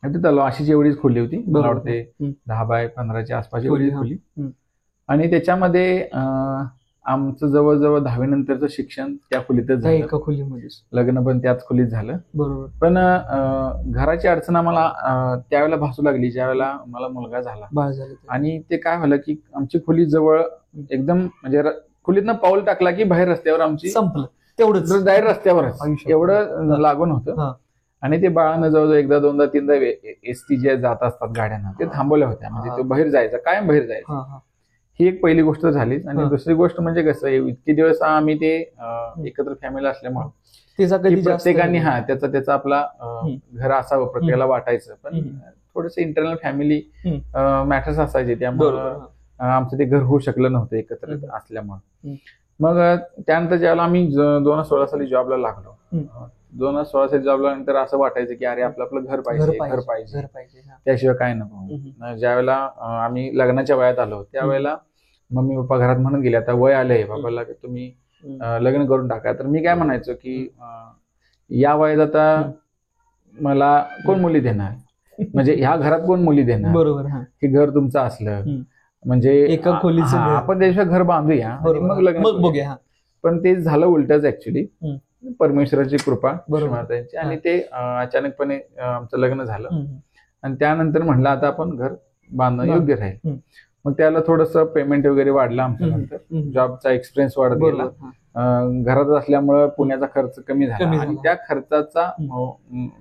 तिथं अशीच एवढीच खोली होती, मला वाटते 10 बाय 15च्या आसपास एवढी खोली. आणि त्याच्यामध्ये आमचं जवळजवळ 10वी नंतरचं शिक्षण त्या खोलीतच झालं, एका खोलीमध्येच, लग्न पण त्याच खोलीत झालं. बरोबर. पण घराची अडचण आम्हाला त्यावेळेला भासू लागली ज्यावेळेला मला मुलगा झाला. आणि ते काय झालं की आमची खोली जवळ एकदम, म्हणजे खोलीतनं पाऊल टाकला की बाहेर रस्त्यावर आमची, संपलं तेवढंच, डायरेक्ट रस्त्यावरच एवढं लागून होतं. आणि ते बाळानं जवळजवळ एकदा 2दा 3दा एसटी जे जात असतात गाड्यांना ते थांबवल्या होत्या, म्हणजे तो बाहेर जायचा, कायम बाहेर जायचा. ही एक पहिली गोष्ट झालीच. आणि हा. दुसरी गोष्ट म्हणजे कसं इतके दिवस आम्ही ते एकत्र फॅमिली असल्यामुळे तिचा कधी जास्त प्रत्येकाने त्याचा आपला घर असावं प्रत्येकाला वाटायचं. पण हम्म. थोडस इंटरनल फॅमिली मॅटर्स असायचे, त्यामुळे बरोबर. आमचं ते घर होऊ शकलं नव्हतं एकत्र असल्यामुळे. मग त्यानंतर ज्यावेळेला आम्ही 2016 साली जॉबला लागलो, 2016 साली जॉबला नंतर असं वाटायचं की अरे आपलं घर पाहिजे, त्याशिवाय काय नको. ज्यावेळेला आम्ही लग्नाच्या वयात आलो त्यावेळेला मम्मी पप्पा घरात म्हणून गेले आता वय आलंय बाबाला की तुम्ही लग्न करून टाका. तर मी काय म्हणायचो की या वयात आता मला कोण मुली देणार, म्हणजे ह्या घरात कोण मुली देणार, बरोबर, की घर तुमचं असलं म्हणजे एका खोलीचं आपण त्याशिवाय घर बांधूया आणि मग लग्न बघूया. पण ते झालं उलटच ऍक्च्युली. परमेश्वराची कृपा बरोबर. आणि ते अचानकपणे आमचं लग्न झालं. आणि त्यानंतर म्हणलं आता आपण घर बांधणं योग्य राहील. मग त्याला थोडस पेमेंट वगैरे वाढलं आमचं. नंतर जॉबचा एक्सपिरियन्स वाढत गेला. घरात असल्यामुळं पुण्याचा खर्च कमी झाला आणि त्या खर्चाचा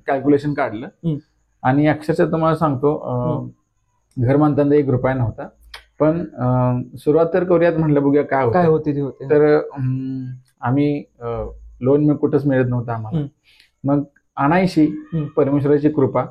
कॅल्क्युलेशन काढलं. आणि अक्षरशः तुम्हाला सांगतो घर बांधताना 1 रुपया नव्हता. पण सुरुवात तर करूयात म्हणलं बघूया काय होते. तर आम्ही लोन कुठंच मिळत नव्हतं आम्हाला. मग आणायची परमेश्वराची कृपा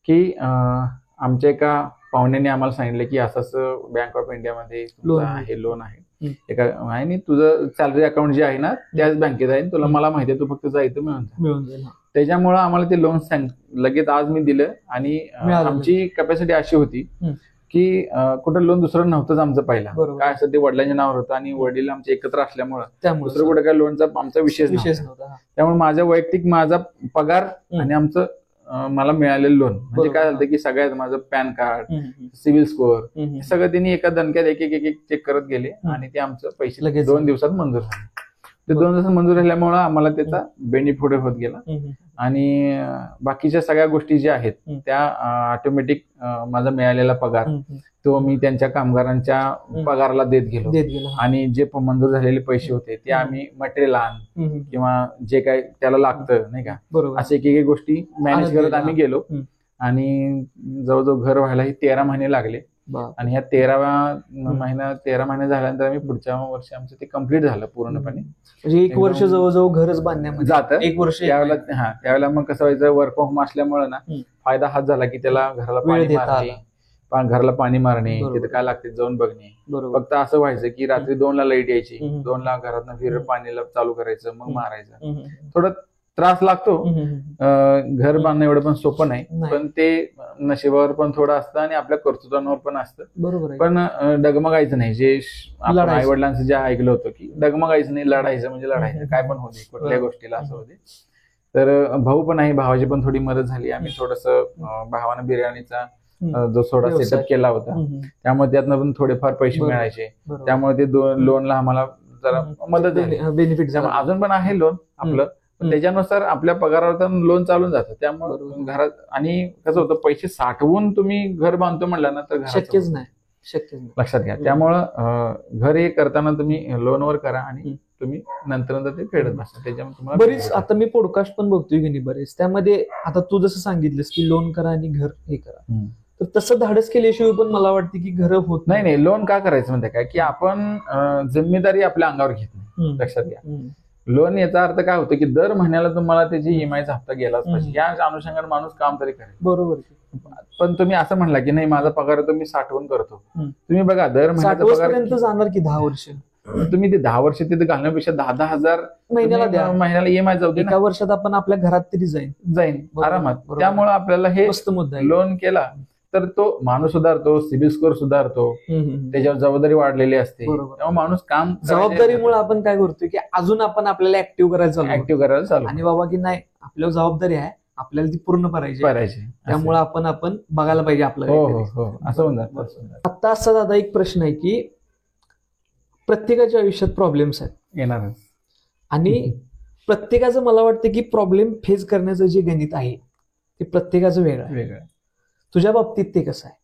की आमच्या एका पाहुण्याने आम्हाला सांगितलं की असं बँक ऑफ इंडियामध्ये लोन आहे एका, आणि तुझं सॅलरी अकाउंट जे आहे ना त्याच बँकेत आहे, तुला मला माहिती आहे, तू फक्त जायचं मिळून जाईल. त्याच्यामुळे आम्हाला ते लोन लगेच आज मी दिलं. आणि आमची कॅपॅसिटी अशी होती की कुठं लोन दुसरं नव्हतंच आमचं पहिला. काय असं ते वडिलांच्या नावावर होतं आणि वडील आमचे एकत्र असल्यामुळं दुसरं कुठं काय लोनचा आमचा विषयच नव्हता. त्यामुळे माझा वैयक्तिक माझा पगार आणि आमचं मला मिळालेलं लोन म्हणजे काय झालं की सगळ्यात माझं पॅन कार्ड, सिव्हिल स्कोअर सगळं त्यांनी एका दणक्यात एक चेक करत गेले आणि ते आमचं पैसे लगेच 2 दिवसात मंजूर झाले. ते 2 दिवसात मंजूर झाल्यामुळे आम्हाला त्याचा बेनिफिट होत गेला. आणि बाकीच्या सगळ्या गोष्टी ज्या आहेत त्या ऑटोमॅटिक माझा मिळालेला पगार तो मी त्यांच्या कामगारांच्या पगाराला देत गेलो. आणि जे मंजूर झालेले पैसे होते ते आम्ही मटेरियल आण किंवा जे काय त्याला लागतं नाही का असे एक गोष्टी मॅनेज करत आम्ही गेलो. आणि जवळजवळ घर व्हायला 13 महिने लागले. आणि ह्या 13 महिने झाल्यानंतर आम्ही पुढच्या वर्षी आमचं ते कम्प्लीट झालं पूर्णपणे. म्हणजे 1 वर्ष जवळजवळ घरच बांधण्यामध्ये जातं. 1 वर्ष त्यावेळेला मग कसं व्हायचं वर्क फ्रॉम होम असल्यामुळे ना फायदा हाच झाला की त्याला घराला पाणी मारणे तिथे काय लागते जाऊन बघणे. फक्त असं व्हायचं की रात्री 2ला लाईट यायची, 2ला घरातनं फिर पाणीला चालू करायचं मग मारायचं. थोडं त्रास लागतो. घर बांधणं एवढं पण सोपं नाही, पण ते नशिबावर पण थोडं असतं आणि आपल्या कर्तृत्वांवर पण असतं. बरोबर. पण डगमगायचं नाही. जे आपण आई वडिलांचं जे ऐकलं होतं की डगमगायचं नाही, लढायचं म्हणजे लढायचं, काय पण होते कुठल्या गोष्टीला असं होते. तर भाऊ पण आहे, भावाची पण थोडी मदत झाली. आम्ही थोडस भावानं बिर्याणीचा जो थोडा सेटअप केला होता त्यामुळे त्यातनं पण थोडेफार पैसे मिळायचे. त्यामुळे ते लोनला आम्हाला जरा मदत झाली, बेनिफिट झाला. अजून पण आहे लोन आपलं, त्याच्यानुसार आपल्या पगारावर लोन चालून जातं. त्यामुळे घरात आणि कसं होतं पैसे साठवून तुम्ही घर बांधतो म्हणलं ना तर शक्यच नाही. लक्षात घ्या. त्यामुळं घर हे करताना तुम्ही लोनवर करा आणि तुम्ही नंतर ते फेडत बसा. त्याच्यामुळे तुम्हाला बरीच आता मी पॉडकास्ट पण बघतोय की नाही बरेच, त्यामध्ये आता तू जसं सांगितलंस की लोन करा आणि घर हे करा, तर तसं धाडस केल्याशिवाय पण मला वाटतं की घर होत नाही. लोन का करायचं म्हणते काय की आपण जिम्मेदारी आपल्या अंगावर घेत नाही. लक्षात घ्या. लोन याचा अर्थ काय होतं की दर महिन्याला तुम्हाला त्याची ईएमआयचा हप्ता गेलाच पाहिजे. या अनुषंगाने माणूस काम तरी करेल. बरोबर. पण तुम्ही असं म्हणला की नाही माझा पगार तो मी साठवून करतो. तुम्ही बघा दर महिन्याचा पगार जाणार की 10 वर्ष, तुम्ही ते 10 वर्ष तिथे घालण्यापेक्षा 10,000 हजार महिन्याला ईएमआय जाऊ दे. 1 वर्षात आपण आपल्या घरात तरी जाईन आरामात. त्यामुळे आपल्याला हे लोन केला तर तो माणूस सुधारतो, सिबिल स्कोअर सुधारतो, त्याच्यावर जबाबदारी वाढलेली असते. तेव्हा माणूस काम जबाबदारीमुळे आपण काय करतोय की अजून आपण आपल्याला ऍक्टिव्ह करायला चालू आणि बाबा की नाही आपल्याला जबाबदारी आहे, आपल्याला ती पूर्ण करायची. त्यामुळे आपण बघायला पाहिजे आपलं. असं होणार. आता असा दादा एक प्रश्न आहे की प्रत्येकाच्या आयुष्यात प्रॉब्लेम्स आहेत, येणारच. आणि प्रत्येकाचं मला वाटतं की प्रॉब्लेम फेस करण्याचं जे गणित आहे ते प्रत्येकाचं वेगळं. तुझ्या बाबतीत ते कसं आहे?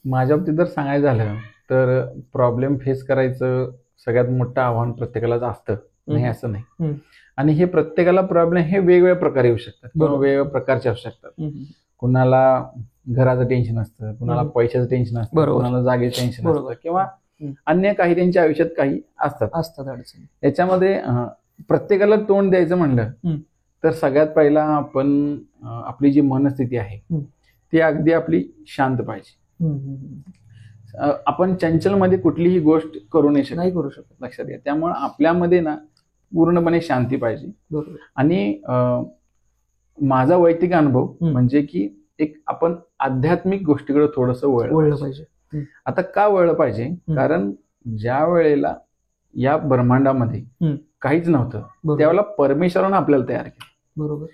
माझ्या बाबतीत जर सांगायचं झालं तर प्रॉब्लेम फेस करायचं सगळ्यात मोठं आव्हान प्रत्येकालाच असतं, नाही असं नाही. आणि हे प्रत्येकाला प्रॉब्लेम हे वेगवेगळ्या प्रकारे येऊ शकतात किंवा वेगवेगळ्या प्रकारचे असू शकतात. कुणाला घराचं टेन्शन असतं, कुणाला पैशाचं टेन्शन असतं, बरोबर. कुणाला जागेचं टेन्शन बरोबर. असतं किंवा अन्य काही त्यांच्या आयुष्यात काही असतात. अडचणी. याच्यामध्ये प्रत्येकाला तोंड द्यायचं म्हणलं तर सगळ्यात पहिला आपण आपली जी मनस्थिती आहे ती अगदी आपली शांत पाहिजे. आपण चंचलमध्ये कुठलीही गोष्ट करू नाही करू शकत, लक्षात घ्या. त्यामुळे आपल्यामध्ये ना पूर्णपणे शांती पाहिजे. बरोबर. आणि माझा वैयक्तिक अनुभव म्हणजे की एक आपण आध्यात्मिक गोष्टीकडे थोडंसं वळलं पाहिजे. आता का वळलं पाहिजे? कारण ज्या वेळेला या ब्रह्मांडामध्ये काहीच नव्हतं त्यावेळेला परमेश्वरानं आपल्याला तयार केलं. बरोबर.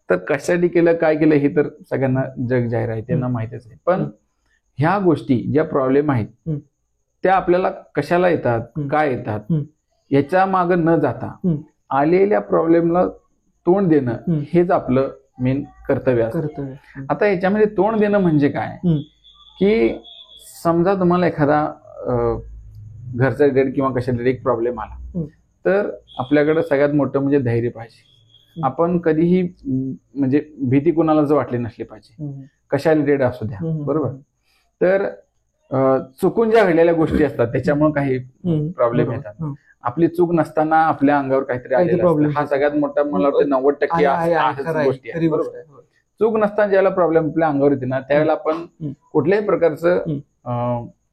तर कशासाठी केलं, काय केलं हे तर सगळ्यांना जग जाहीर आहे, त्यांना माहितीच आहे. पण ह्या गोष्टी ज्या प्रॉब्लेम आहेत त्या आपल्याला कशाला येतात, काय येतात याच्या मागं न जाता आलेल्या प्रॉब्लेमला तोंड देणं हेच आपलं मेन कर्तव्य असतं. आता याच्यामध्ये तोंड देणं म्हणजे काय की समजा तुम्हाला एखादा घरचा रिलेटेड किंवा कशा रिलेटेड एक प्रॉब्लेम आला तर आपल्याकडे सगळ्यात मोठं म्हणजे धैर्य पाहिजे. आपण कधीही म्हणजे भीती कोणालाच वाटली नसली पाहिजे, कशा रिलेटेड असू द्या. बरोबर. तर चुकून ज्या घडलेल्या गोष्टी असतात त्याच्यामुळे काही प्रॉब्लेम येतात. आपली चूक नसताना आपल्या अंगावर काहीतरी आलेला हा सगळ्यात मोठा मला वाटतं 90% गोष्टी आहेत. बरोबर. चूक नसताना ज्यावेळेला प्रॉब्लेम आपल्या अंगावर येते ना त्यावेळेला आपण कुठल्याही प्रकारचं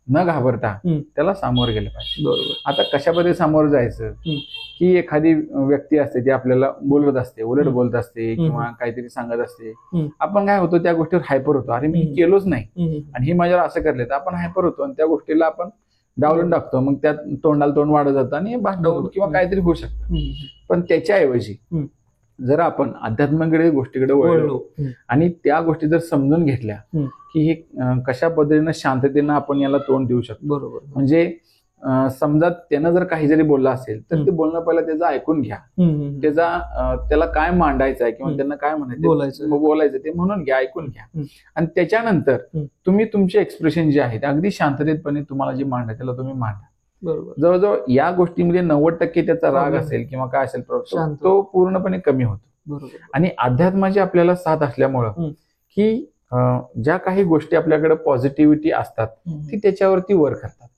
न घाबरता त्याला सामोरं गेलं पाहिजे. बरोबर. आता कशा पद्धतीने सामोरं जायचं की एखादी व्यक्ती असते ती आपल्याला बोलवत असते, उलट बोलत असते किंवा काहीतरी सांगत असते. आपण काय होतो त्या गोष्टीवर हायपर होतो, अरे मी केलोच नाही आणि हे माझ्यावर असं करले, तर आपण हायपर होतो आणि त्या गोष्टीला आपण डावलून टाकतो. मग त्यात तोंडाला तोंड वाढत जातं आणि भांडण किंवा काहीतरी होऊ शकतं. पण त्याच्याऐवजी जर आपण अध्यात्माकडे गोष्टीकडे वळलो आणि त्या गोष्टी जर समजून घेतल्या की हे कशा पद्धतीनं शांततेनं आपण याला तोंड देऊ शकतो. बरोबर. म्हणजे समजा त्यानं जर काही जरी बोलला असेल तर ते बोलणं पहिला त्याचं ऐकून घ्या, त्याला काय मांडायचं आहे किंवा त्यांना काय बोलायचं ते म्हणून घ्या, ऐकून घ्या. आणि त्याच्यानंतर तुम्ही तुमचे एक्सप्रेशन जे आहेत अगदी शांततेतपणे तुम्हाला जे मांडायचं त्याला तुम्ही मांडा. जवळजवळ या गोष्टीमध्ये 90% त्याचा राग असेल किंवा काय असेल तो पूर्णपणे कमी होतो. आणि अध्यात्माची आपल्याला साथ असल्यामुळं की ज्या काही गोष्टी आपल्याकडे पॉझिटिव्हिटी असतात ती त्याच्यावरती वर करतात.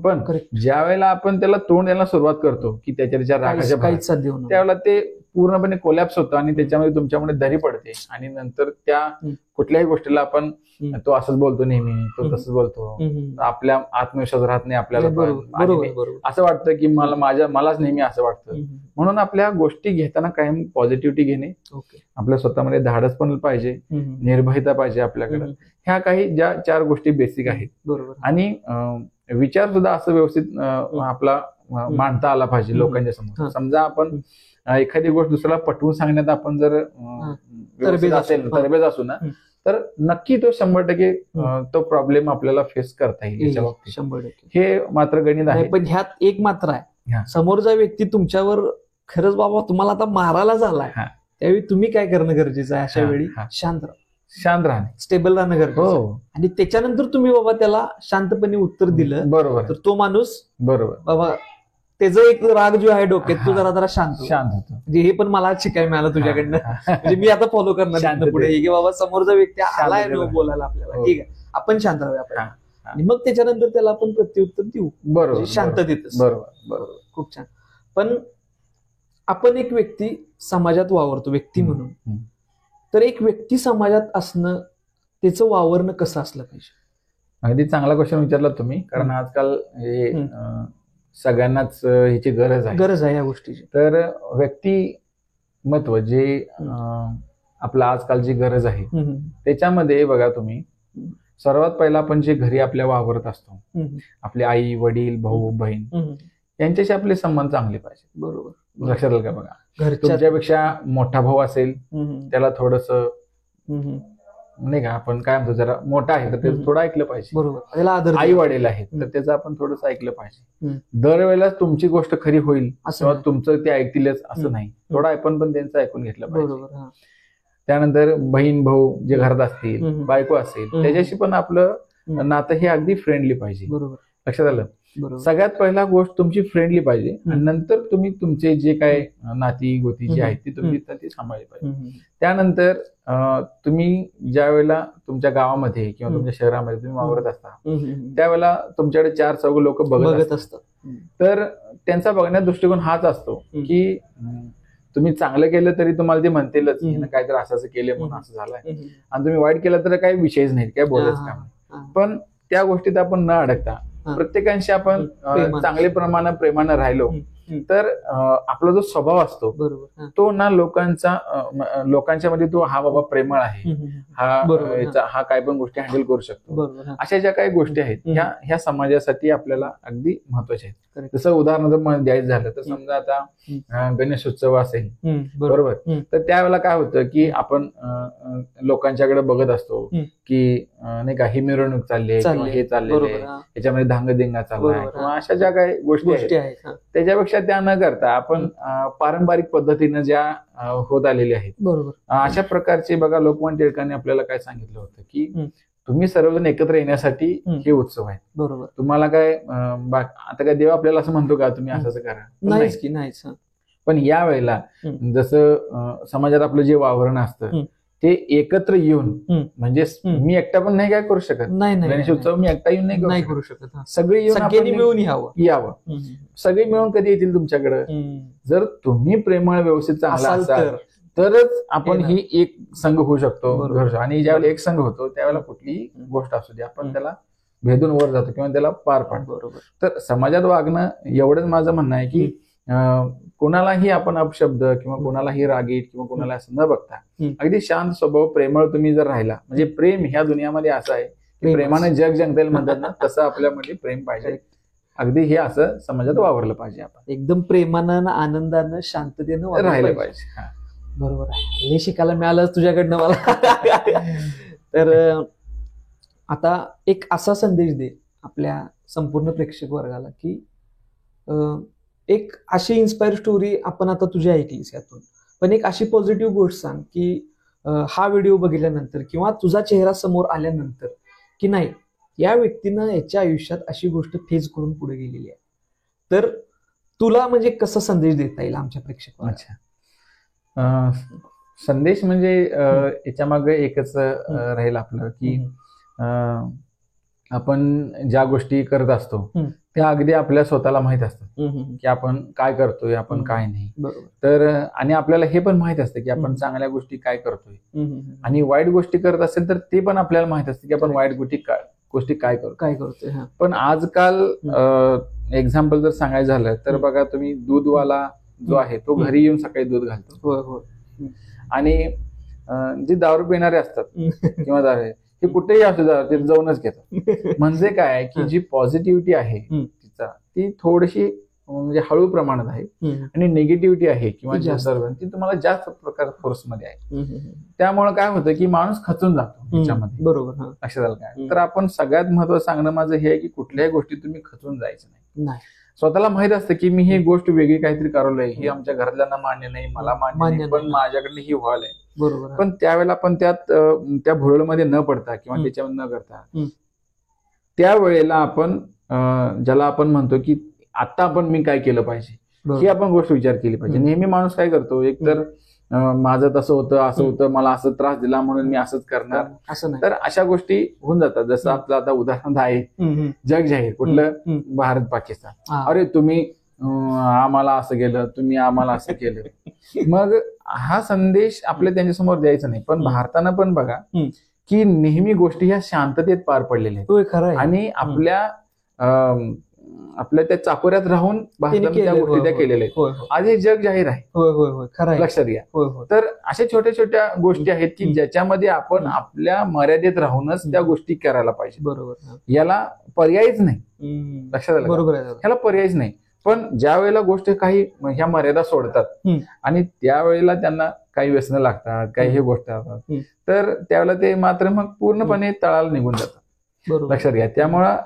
पण ज्या वेळेला आपण त्याला तोंड द्यायला सुरुवात करतो की त्याच्या रागाच्या त्यावेळेला ते पूर्णपणे कोलॅप्स होतं आणि त्याच्यामध्ये तुमच्यामध्ये दरी पडते आणि नंतर त्या कुठल्याही गोष्टीला आपण तो असंच बोलतो नेहमी, तो तसंच बोलतो, आपल्या आत्मविश्वास राहत नाही आपल्याला. असं वाटतं की मलाच नेहमी असं वाटतं. म्हणून आपल्या गोष्टी घेताना कायम पॉझिटिव्हिटी घेणे, आपल्या स्वतःमध्ये धाडस पण पाहिजे, निर्भयता पाहिजे आपल्याकडे. ह्या काही ज्या 4 गोष्टी बेसिक आहेत. बरोबर. आणि विचार सुद्धा असं व्यवस्थित आपला मांडता आला पाहिजे लोकांच्या समोर. समजा आपण एखादी गोष्ट दुसऱ्याला पटवून सांगण्यात आपण जर तरबेज असू ना तर नक्की तो 100% तो प्रॉब्लेम आपल्याला फेस करता येईल. 100% हे मात्र गणित आहे. पण ह्यात एक मात्र आहे, समोरचा व्यक्ती तुमच्यावर खरंच बाबा तुम्हाला आता मारायला झालाय त्यावेळी तुम्ही काय करणं गरजेचं आहे? अशा वेळी शांत राहणे, स्टेबल राहणं गरजेचं. आणि त्याच्यानंतर तुम्ही बाबा त्याला शांतपणे उत्तर दिलं बरोबर तर तो माणूस बरोबर बाबा त्याचा एक राग जो आहे डोक्यात तो जरा शांत होतो. म्हणजे हे पण मला शिकायला मिळालं तुझ्याकडनं. म्हणजे मी आता फॉलो करणार पुढे की बाबा समोरचा व्यक्ती आलाय बोलायला आपल्याला, ठीक आहे आपण शांत राहूया आणि मग त्याच्यानंतर त्याला आपण प्रत्युत्तर देऊ. बरोबर. शांततेत. बरोबर. खूप छान. पण आपण एक व्यक्ती समाजात वावरतो व्यक्ती म्हणून, तर एक व्यक्ती समाजात असणं त्याचं वावरणं कसं असलं पाहिजे? अगदी चांगला क्वेश्चन विचारला तुम्ही. कारण आजकाल हे सगळ्यांनाच ह्याची गरज आहे या गोष्टीची. तर व्यक्तिमत्व जे आपलं आजकालची गरज आहे त्याच्यामध्ये बघा तुम्ही सर्वात पहिला आपण जे घरी आपल्या वावरत असतो, आपले आई वडील भाऊ बहीण यांच्याशी आपले संबंध चांगले पाहिजे. बरोबर. लक्षात आलं का? बघा तुमच्यापेक्षा मोठा भाऊ असेल त्याला थोडस नाही का आपण काय म्हणतो जरा मोठा आहे तर त्याचं थोडं ऐकलं पाहिजे. बरोबर. आई वडील आहेत तर त्याचं आपण थोडंसं ऐकलं पाहिजे. दरवेळेला तुमची गोष्ट खरी होईल किंवा तुमचं ते ऐकतीलच असं नाही, थोडं आपण पण त्यांचं ऐकून घेतलं पाहिजे. त्यानंतर बहीण भाऊ जे घरात असतील, बायको असेल त्याच्याशी पण आपलं नातं हे अगदी फ्रेंडली पाहिजे. बरोबर. लक्षात आलं. बरोबर. सगळ्यात पहिला गोष्ट तुमची फ्रेंडली पाहिजे आणि नंतर तुम्ही तुमचे जे काय नाती गोती जी आहेत ती तुम्ही ती सांभाळली पाहिजे. त्यानंतर तुम्ही ज्या वेळेला तुमच्या गावामध्ये किंवा तुमच्या शहरामध्ये तुम्ही वावरत असता त्यावेळेला तुमच्याकडे 4 लोक बघत असतात. तर त्यांचा बघण्याचा दृष्टिकोन हाच असतो की तुम्ही चांगलं केलं तरी तुम्हाला ते म्हणतीलच काहीतरी असं केलं म्हणून असं झालंय, आणि तुम्ही वाईट केलं तर काही विषयच नाही, काय बोलायचं काम. पण त्या गोष्टीत आपण न अडकता प्रत्येकांशी आपण चांगले प्रेमानं राहिलो तर आपला जो स्वभाव असतो तो ना लोकांच्या मध्ये तो हा बाबा प्रेमळ आहे, हा काय पण गोष्टी हँडल करू शकतो, अशा ज्या काही गोष्टी आहेत ह्या समाजासाठी आपल्याला अगदी महत्वाच्या आहेत. जसं उदाहरण द्यायचं झालं तर समजा आता गणेश उत्सव असेल, बरोबर, तर त्यावेळेला काय होतं की आपण लोकांच्याकडे बघत असतो की नाही का ही मिरवणूक चालली आहे किंवा हे चाललेलं आहे, याच्यामध्ये धांगदिंगा चाललाय किंवा अशा ज्या काही गोष्टी आहेत त्याच्यापेक्षा त्या न करता आपण पारंपरिक पद्धतीनं ज्या होत आलेल्या आहेत, बरोबर, अशा प्रकारचे बघा लोकमान्य टिळकांनी आपल्याला काय सांगितलं होतं की तुम्ही सर्वजण एकत्र येण्यासाठी हे उत्सव आहेत. बरोबर. तुम्हाला काय आता काय देव आपल्याला असं म्हणतो का तुम्ही असं करा, नाहीच. पण या वेळेला जसं समाजात आपलं जे वावरण असतं ते एकत्र येऊन म्हणजे मी एकटा पण नाही काय करू शकत, गणेश उत्सव मी एकटा येऊन नाही करू शकत, सगळे येऊन मिळून यावं. सगळे मिळून कधी येतील तुमच्याकडे, जर तुम्ही प्रेमळ व्यवस्थित चांगला असाल तरच आपण ही एक संघ होऊ शकतो. आणि ज्यावेळेला एक संघ होतो त्यावेळेला कुठलीही गोष्ट असू दे आपण त्याला भेदून वर जातो किंवा त्याला पार पाडतो. तर समाजात वागणं एवढंच माझं म्हणणं आहे की कोणालाही आपण अपशब्द किंवा कोणालाही रागीट किंवा कोणाला असं न बघता अगदी शांत स्वभाव प्रेमळ तुम्ही जर राहिला, म्हणजे प्रेम ह्या दुनियामध्ये असं आहे की प्रेमाने जग जंगल म्हणतात ना तसं आपल्यामध्ये प्रेम पाहिजे. अगदी हे असं समाजात वावरलं पाहिजे, आपण एकदम प्रेमानं आनंदानं शांततेनं राहिलं पाहिजे. बरोबर आहे. हे शिकायला मिळालं तुझ्याकडनं मला. तर आता एक असा संदेश दे आपल्या संपूर्ण प्रेक्षक वर्गाला की एक अशी इन्स्पायर स्टोरी आपण आता तुझी ऐकलीस यातून, पण एक अशी पॉझिटिव्ह गोष्ट सांग की हा व्हिडिओ बघितल्यानंतर किंवा तुझा चेहरा समोर आल्यानंतर की नाही या व्यक्तीनं याच्या आयुष्यात अशी गोष्ट फेस करून पुढे गेलेली आहे, तर तुला म्हणजे कसा संदेश देता येईल आमच्या प्रेक्षकांना? अच्छा, संदेश म्हणजे याच्या मागे एकच राहील आपलं की आपण ज्या गोष्टी करत असतो त्या अगदी आपल्या स्वतःला माहित असतात की आपण काय करतोय, आपण काय नाही. तर आणि आपल्याला हे पण माहित असतं की आपण चांगल्या गोष्टी काय करतोय आणि वाईट गोष्टी करत असेल तर ते पण आपल्याला माहित असतं की आपण वाईट गोष्टी काय करतोय. पण आजकाल एक्झाम्पल जर सांगायचं झालं तर बघा तुम्ही दूधवाला जो आहे तो घरी येऊन सकाळी दूध घालतो आणि जे दारू पिणारे असतात किंवा दारू हे कुठेही असू द्या ते जाऊनच घेतात. म्हणजे काय की जी पॉझिटिव्हिटी आहे तिचा ती थोडीशी म्हणजे हळू प्रमाणात आहे आणि निगेटिव्हिटी आहे किंवा ती तुम्हाला जास्त प्रकार फोर्समध्ये आहे. त्यामुळे काय होतं की माणूस खचून जातो त्याच्यामध्ये. बरोबर. लक्षात आलं काय? तर आपण सगळ्यात महत्वाचं सांगणं माझं हे आहे की कुठल्याही गोष्टी तुम्ही खचून जायचं नाही. स्वतःला माहित असतं की मी ही गोष्ट वेगळी काहीतरी करवलंय, ही आमच्या घरातल्यांना मान्य नाही, मला मान्य नाही, पण माझ्याकडनं ही व्हायलंय. बरोबर. पण त्यावेळेला आपण त्या भुरळमध्ये न पडता किंवा त्याच्यामध्ये न करता त्यावेळेला आपण ज्याला आपण म्हणतो की आता आपण मी काय केलं पाहिजे ही आपण गोष्ट विचार केली पाहिजे. नेहमी माणूस काय करतो, एकतर माझं तसं होतं असं होतं, मला असं त्रास दिला म्हणून मी असंच करणार, असं नाही. तर अशा गोष्टी होऊन जातात. जसं आपलं आता उदाहरण आहे जग जाहीर कुठलं भारत पाकिस्तान, अरे तुम्ही आम्हाला असं केलं, तुम्ही आम्हाला असं केलं. मग हा संदेश आपल्या त्यांच्यासमोर द्यायचा नाही. पण भारतानं पण बघा की नेहमी गोष्टी ह्या शांततेत पार पडलेल्या आहेत आणि आपल्या त्या चाकोऱ्यात राहून भारताने त्या गोष्टी त्या केलेल्या आहेत. आज हे जग जाहीर आहे, लक्षात घ्या. तर अशा छोट्या छोट्या गोष्टी आहेत की ज्याच्यामध्ये आपण आपल्या मर्यादेत राहूनच त्या गोष्टी करायला पाहिजे. बरोबर. याला पर्यायच नाही. लक्षात आलं? बरोबर. ह्याला पर्यायच नाही. पण ज्या वेळेला गोष्टी काही ह्या मर्यादा सोडतात आणि त्यावेळेला त्यांना काही व्यसनं लागतात, काही हे गोष्टी असतात, तर त्यावेळेला ते मात्र मग पूर्णपणे तळाला निघून जातात. लक्षात घ्या. त्यामुळं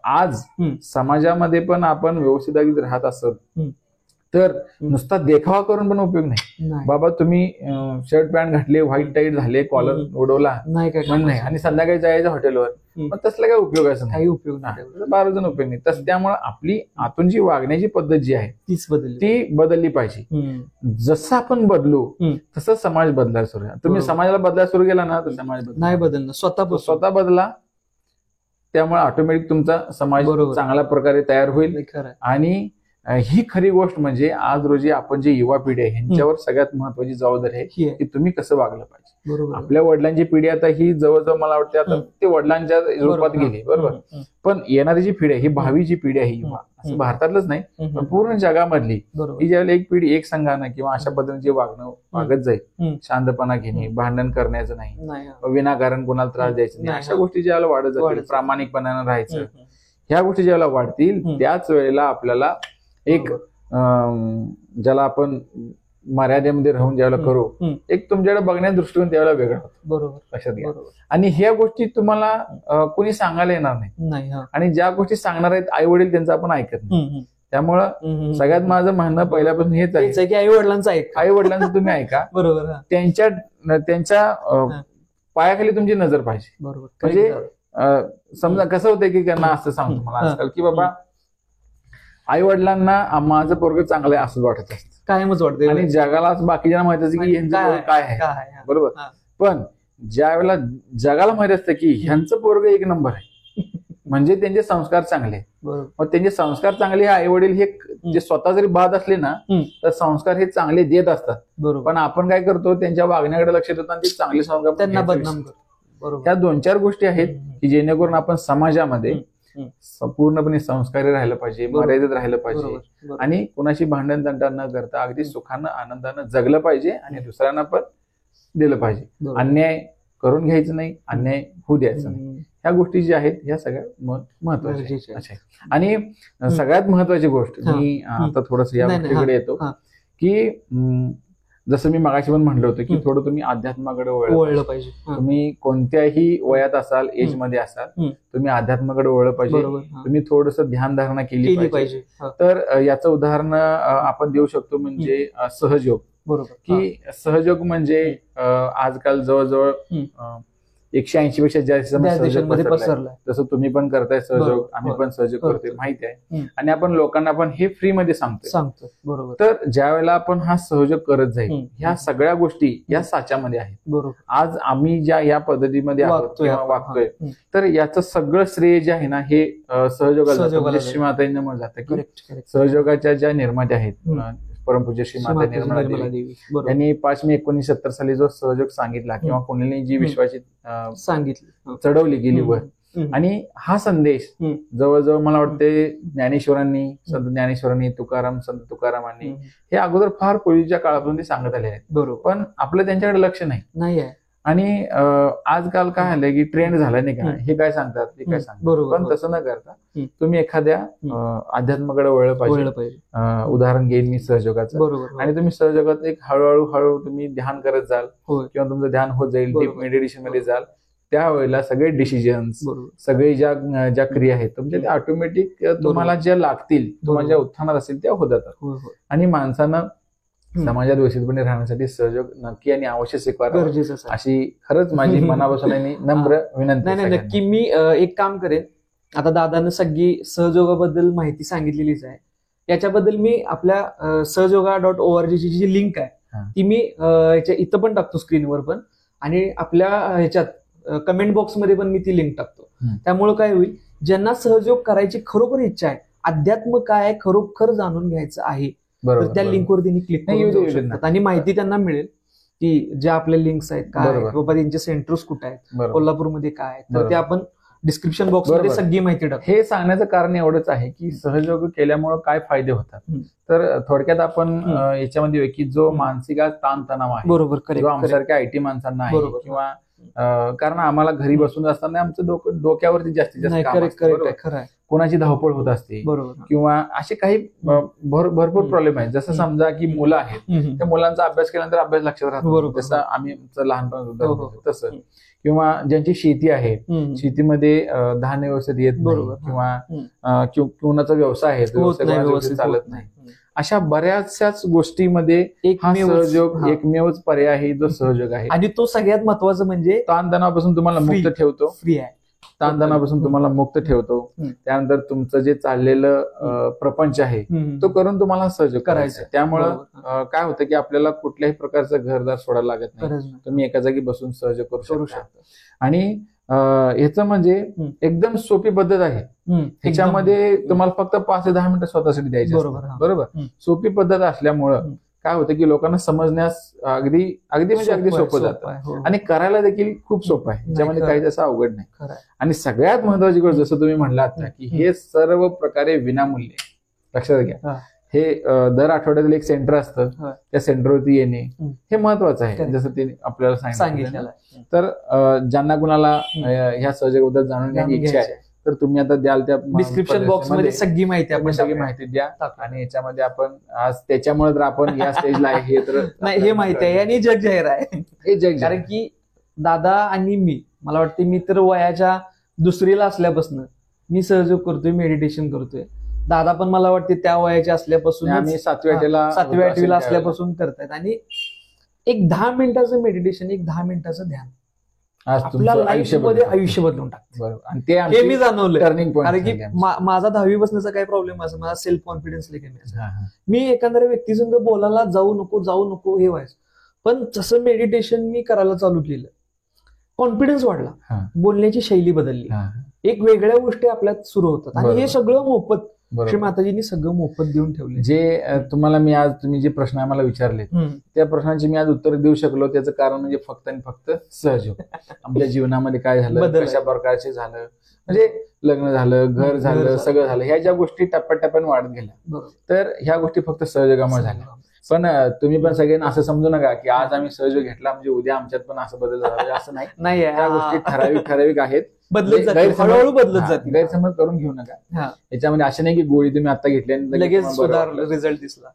आज समाजामध्ये पण आपण व्यवस्थित राहत असत तर नुसता देखावा करून पण उपयोग नाही. बाबा तुम्ही शर्ट पॅन्ट घातले, व्हाईट टाईट झाले, कॉलर उडवला नाही आणि संध्याकाळी जायचं हॉटेलवर पण तसला काही उपयोगाचं नाही, काही उपयोग नाही, 12 उपयोग नाही. तसं त्यामुळे आपली आतून जी वागण्याची पद्धत जी आहे तीच बदलली, ती बदलली पाहिजे. जसं आपण बदलू तसं समाज बदलायला सुरू आहे. तुम्ही समाजाला बदलायला सुरू केला ना तर समाज नाही बदलणं, स्वतः बदला. त्यामुळे ऑटोमॅटिक तुमचा समाज चांगल्या प्रकारे तयार होईल. आणि ही खरी गोष्ट म्हणजे आज रोजी आपण जे युवा पिढी आहे ह्यांच्यावर सगळ्यात महत्वाची जबाबदारी आहे की तुम्ही कसं वागलं पाहिजे. आपल्या वडिलांची पिढी आता ही जवळजवळ मला वाटते आता ते वडिलांच्या रूपात गेली, बरोबर. पण येणारी जी पिढी आहे ही भावी जी पिढी आहे युवा, असं भारतातलंच नाही पण पूर्ण जगामधली, ही ज्यावेळेला एक पिढी एक संघानं किंवा अशा पद्धतीने जे वागत जाईल, शांतपणा घेणे, भांडण करण्याचं नाही, विनाकारण कोणाला त्रास द्यायचा नाही, अशा गोष्टी ज्यावेळेला वाढत जातील, प्रामाणिकपणानं राहायचं, ह्या गोष्टी ज्यावेळेला वाढतील त्याच वेळेला आपल्याला एक ज्याला आपण मर्यादेमध्ये राहून ज्यावेळेला करू, एक तुमच्याकडे बघण्याचा दृष्टिकोन त्यावेळेला वेगळा होतो. बरोबर, लक्षात घ्या. आणि ह्या गोष्टी तुम्हाला कोणी सांगायला येणार नाही. आणि ज्या गोष्टी सांगणार आहेत आई वडील त्यांचं आपण ऐकत नाही. त्यामुळं सगळ्यात माझं म्हणणं पहिल्यापासून हेच आहे की आई वडिलांचं तुम्ही ऐका. बरोबर. त्यांच्या पायाखाली तुमची नजर पाहिजे. बरोबर. म्हणजे समजा कसं होतं की त्यांना असं सांगतो मला आजकाल की बाबा आई वडिलांना माझं पोरगं चांगलं आहे असं वाटत असतं, कायमच वाटतं. आणि जगाला बाकीच्या माहित असतं की ह्यांचं काय आहे, बरोबर. पण ज्या वेळेला जगाला माहित असतं की ह्यांचं पोरगं एक नंबर आहे म्हणजे त्यांचे संस्कार चांगले, मग त्यांचे संस्कार चांगले हे आई वडील हे जे स्वतः जरी बाद असले ना तर संस्कार हे चांगले देत असतात. पण आपण काय करतो, त्यांच्या वागण्याकडे लक्ष देतो आणि ते चांगले संस्कार त्यांना बदनाम करतो. ह्या 2-4 गोष्टी आहेत की जेणेकरून आपण समाजामध्ये पूर्णपणे संस्कारी राहिलं पाहिजे, मर्यादित राहिलं पाहिजे आणि कुणाशी भांडण तंटा न करता अगदी सुखानं आनंदानं जगलं पाहिजे आणि दुसऱ्यांना पण दिलं पाहिजे. अन्याय करून घ्यायचं नाही, अन्याय होऊ द्यायचं नाही. ह्या गोष्टी ज्या आहेत ह्या सगळ्यात महत्वाच्या. आणि सगळ्यात महत्वाची गोष्ट मी आता थोडस या गोष्टीकडे येतो की जसं मी मगाशी पण म्हटलं होतं की थोडं तुम्ही अध्यात्माकडे वळलं पाहिजे. तुम्ही कोणत्याही वयात असाल, एज मध्ये असाल, तुम्ही अध्यात्माकडे वळलं पाहिजे. तुम्ही थोडंसं ध्यानधारणा केली पाहिजे. तर याचं उदाहरण आपण देऊ शकतो म्हणजे सहजयोग. बरोबर. की सहजयोग म्हणजे आजकाल जवळजवळ 180 पेक्षा जास्त देशांमध्ये पसरलाय. तसं तुम्ही पण करताय सहयोग, आम्ही पण सहयोग करतोय, माहिती आहे. आणि आपण लोकांना पण हे फ्री मध्ये सांगतो. बरोबर. तर ज्या वेळेला आपण हा सहयोग करत जाईल ह्या सगळ्या गोष्टी या साच्यामध्ये आहेत. बरोबर. आज आम्ही ज्या या पद्धतीमध्ये वागतोय तर याचं सगळं श्रेय जे आहे ना हे सहयोगाला श्रीमाताईंना म्हणलं जातं की सहयोगाच्या ज्या निर्मात्या आहेत परमपूज्य श्री माता निर्मला देवी यांनी 5 मे 1970 साली जो सहयोग सांगितला किंवा कोणी जी विश्वाची सांगितली चढवली गेली वर, आणि हा संदेश जवळजवळ मला वाटते ज्ञानेश्वरांनी, संत ज्ञानेश्वरांनी, संत तुकारामांनी हे अगोदर फार पूर्वीच्या काळापासून ते सांगत आले आहेत. बरोबर. पण आपलं त्यांच्याकडे लक्ष नाही आहे. आणि आजकाल काय झालंय की ट्रेंड झालाय नाही का, हे काय सांगतात ते काय सांगतात. पण तसं न करता तुम्ही एखाद्या अध्यात्माकडे वळलं पाहिजे. उदाहरण घेईन मी सहयोगाचं. आणि तुम्ही सहयोगात एक हळूहळू तुम्ही ध्यान करत जाल किंवा तुमचं ध्यान होत जाईल, डीप मेडिटेशन मध्ये जाल, त्यावेळेला सगळे डिसिजन्स, सगळे ज्या क्रिया आहेत तुमच्या त्या ऑटोमॅटिक तुम्हाला ज्या लागतील, तुम्हाला ज्या उत्थानात असतील त्या होत जातात. आणि माणसानं समाजात व्यवस्थितपणे राहण्यासाठी सहयोग नक्की आणि अवश्य स्वीकारावा अशी खरंच माझी मनापासून नम्र विनंती. नक्की मी एक काम करेन. आता दादानं सगळी सहयोगाबद्दल माहिती सांगितलेलीच आहे. याच्याबद्दल मी आपल्या सहयोगा.org ची जी लिंक आहे ती मी इथं पण टाकतो स्क्रीनवर पण, आणि आपल्या ह्याच्यात कमेंट बॉक्समध्ये पण मी ती लिंक टाकतो. त्यामुळे काय होईल, ज्यांना सहयोग करायची खरोखर इच्छा आहे, अध्यात्म काय खरोखर जाणून घ्यायचं आहे, तर त्या लिंकवर त्यांनी क्लिक करू शकतात आणि माहिती त्यांना मिळेल की ज्या आपल्या लिंक्स आहेत काय, बाबा त्यांचे सेंटर्स कुठे आहेत, कोल्हापूरमध्ये काय आहेत, तर ते आपण डिस्क्रिप्शन बॉक्समध्ये सगळी माहिती टाकतो. हे सांगण्याचं कारण एवढंच आहे की सहयोग केल्यामुळे काय फायदे होतात. तर थोडक्यात आपण याच्यामध्ये की जो मानसिक ताणतणाव आहे, बरोबर, जो आमच्यासारख्या IT माणसांना आहे, किंवा कारण आम्हाला घरी बसून असताना आमचं डोक्यावरती जास्तीत जास्त कोणाची धावपळ होत असते किंवा असे काही भरपूर प्रॉब्लेम आहेत. जसं समजा की मुलं आहेत, त्या मुलांचा अभ्यास केल्यानंतर अभ्यास लक्षात राहतो, जसं आम्ही लहानपण तसं, किंवा ज्यांची शेती आहे, शेतीमध्ये धान्य व्यवस्थित येत नाही, किंवा व्यवसाय आहे व्यवस्थित चालत नाही, अशा बऱ्याचशाच गोष्टीमध्ये हा सहयोग एकमेवच पर्याय आहे जो सहयोग आहे. आणि तो सगळ्यात महत्वाचा म्हणजे ताणतणावापासून तुम्हाला मुक्त ठेवतो, फ्री आहे. ताणतणावापासून तुम्हाला मुक्त ठेवतो. त्यानंतर तुमचं जे चाललेलं प्रपंच आहे तो करून तुम्हाला सहज करायचं. त्यामुळं काय होतं की आपल्याला कुठल्याही प्रकारचं घरदार सोडायला लागत नाही. तुम्ही एका जागी बसून सहज करू शकता. आणि ह्याचं म्हणजे एकदम सोपी पद्धत आहे. ह्याच्यामध्ये तुम्हाला फक्त 5 ते 10 मिनिटं स्वतःसाठी द्यायची. बरोबर. सोपी पद्धत असल्यामुळं काय होतं की लोकांना समजण्यास अगदी म्हणजे अगदी सोपं जातं आणि करायला देखील खूप सोपं आहे. त्याच्यामध्ये काही तसं अवघड नाही. आणि सगळ्यात महत्वाची गोष्ट जसं तुम्ही म्हणलात ना की हे सर्व प्रकारे विनामूल्य. लक्षात घ्या, हे दर आठवड्यातील एक सेंटर असतं, त्या सेंटरवरती येणे हे महत्वाचं आहे. जसं ते आपल्याला सांगितलं. तर ज्यांना कुणाला ह्या सहयोगाबद्दल जाणून घेण्याची इच्छा आहे तर तुम्ही आता द्याल त्या डिस्क्रिप्शन बॉक्स मध्ये सगळी माहिती द्या. आणि याच्यामध्ये आपण आज त्याच्यामुळे तर आपण या स्टेजला आहे हे तर नाही, हे माहिती आहे आणि जग जाहीर आहे. हे जग, कारण की दादा आणि मी, मला वाटते मी तर वयाच्या 2रीला असल्यापासून मी सहयोग करतोय, मेडिटेशन करतोय. दादा पण मला वाटते त्या वयाच्या असल्यापासून, आम्ही 7व्या 8वीला असल्यापासून करतायत. आणि एक 10 मिनिटाचं मेडिटेशन, एक 10 मिनिटाचं ध्यान आपल्या लाईफमध्ये आयुष्य बदलून टाकतं. आणि ते मी जाणवलं. Turning point. कारण की माझा 10वी बसण्याचा काय प्रॉब्लेम असं, माझा सेल्फ कॉन्फिडन्स कमी. मी एखाद्या व्यक्तीसंग बोलायला जाऊ नको हे व्हायचं. पण जसं मेडिटेशन मी करायला चालू केलं, कॉन्फिडन्स वाढला, बोलण्याची शैली बदलली, एक वेगळ्या गोष्टी आपल्यात सुरू होतात. आणि हे सगळं मोफत श्री माताजींनी सगळं मोफत देऊन ठेवले. जे तुम्हाला मी आज तुम्ही जे प्रश्न आम्हाला विचारले त्या प्रश्नांची मी आज उत्तर देऊ शकलो त्याचं कारण म्हणजे फक्त आणि फक्त सहयोग. आपल्या जीवनामध्ये काय झालं, कशा प्रकारचे झालं, म्हणजे लग्न झालं, घर झालं, सगळं झालं, ह्या ज्या गोष्टी टप्प्याटप्प्याने वाढत गेल्या, तर ह्या गोष्टी फक्त सहयोगामुळे झाल्या. पण तुम्ही पण सगळ्यांना असं समजू नका की आज आम्ही सहयोग घेतला म्हणजे उद्या आमच्यात पण असं बदल झाला, असं नाही. ह्या गोष्टी ठराविक आहेत, हळूहळू बदलत जाते. गैरसमज करून घेऊ नका. याच्यामध्ये असं नाही की गोळी तुम्ही आता घेतली आणि लगेच रिझल्ट दिसला.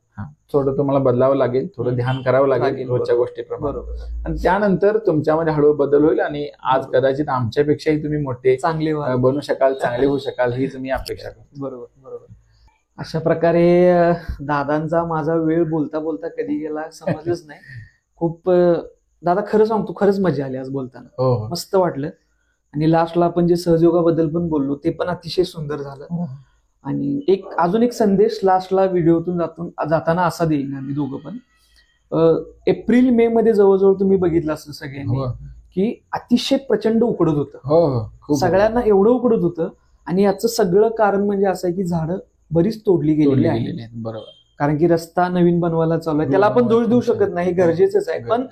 थोडं तुम्हाला बदलावं लागेल, थोडं ध्यान करावं लागेल रोजच्या गोष्टीप्रमाणे, आणि त्यानंतर तुमच्यामध्ये हळूहळू बदल होईल. आणि आज कदाचित आमच्यापेक्षाही तुम्ही मोठे चांगले बनू शकाल, चांगले होऊ शकाल, ही तुम्ही अपेक्षा करा. बरोबर. अशा प्रकारे दादांचा माझा वेळ बोलता बोलता कधी गेला समजलंच नाही. खूप दादा खरं सांगतो, खरंच मजा आली आज बोलताना. मस्त वाटलं. आणि लास्टला आपण जे सहयोगाबद्दल पण बोललो ते पण अतिशय सुंदर झालं. आणि अजून एक संदेश लास्टला व्हिडिओतून जाताना असा देईन आम्ही दोघं पण. एप्रिल मे मध्ये जवळजवळ तुम्ही बघितलं असतं सगळ्यांनी की अतिशय प्रचंड उकडत होतं. सगळ्यांना एवढं उकडत होतं. आणि याचं सगळं कारण म्हणजे असं आहे की झाडं बरीच तोडली गेलेली आहेत. बरोबर. कारण की रस्ता नवीन बनवायला चालू आहे, त्याला आपण दोष देऊ शकत नाही, गरजेचंच आहे. पण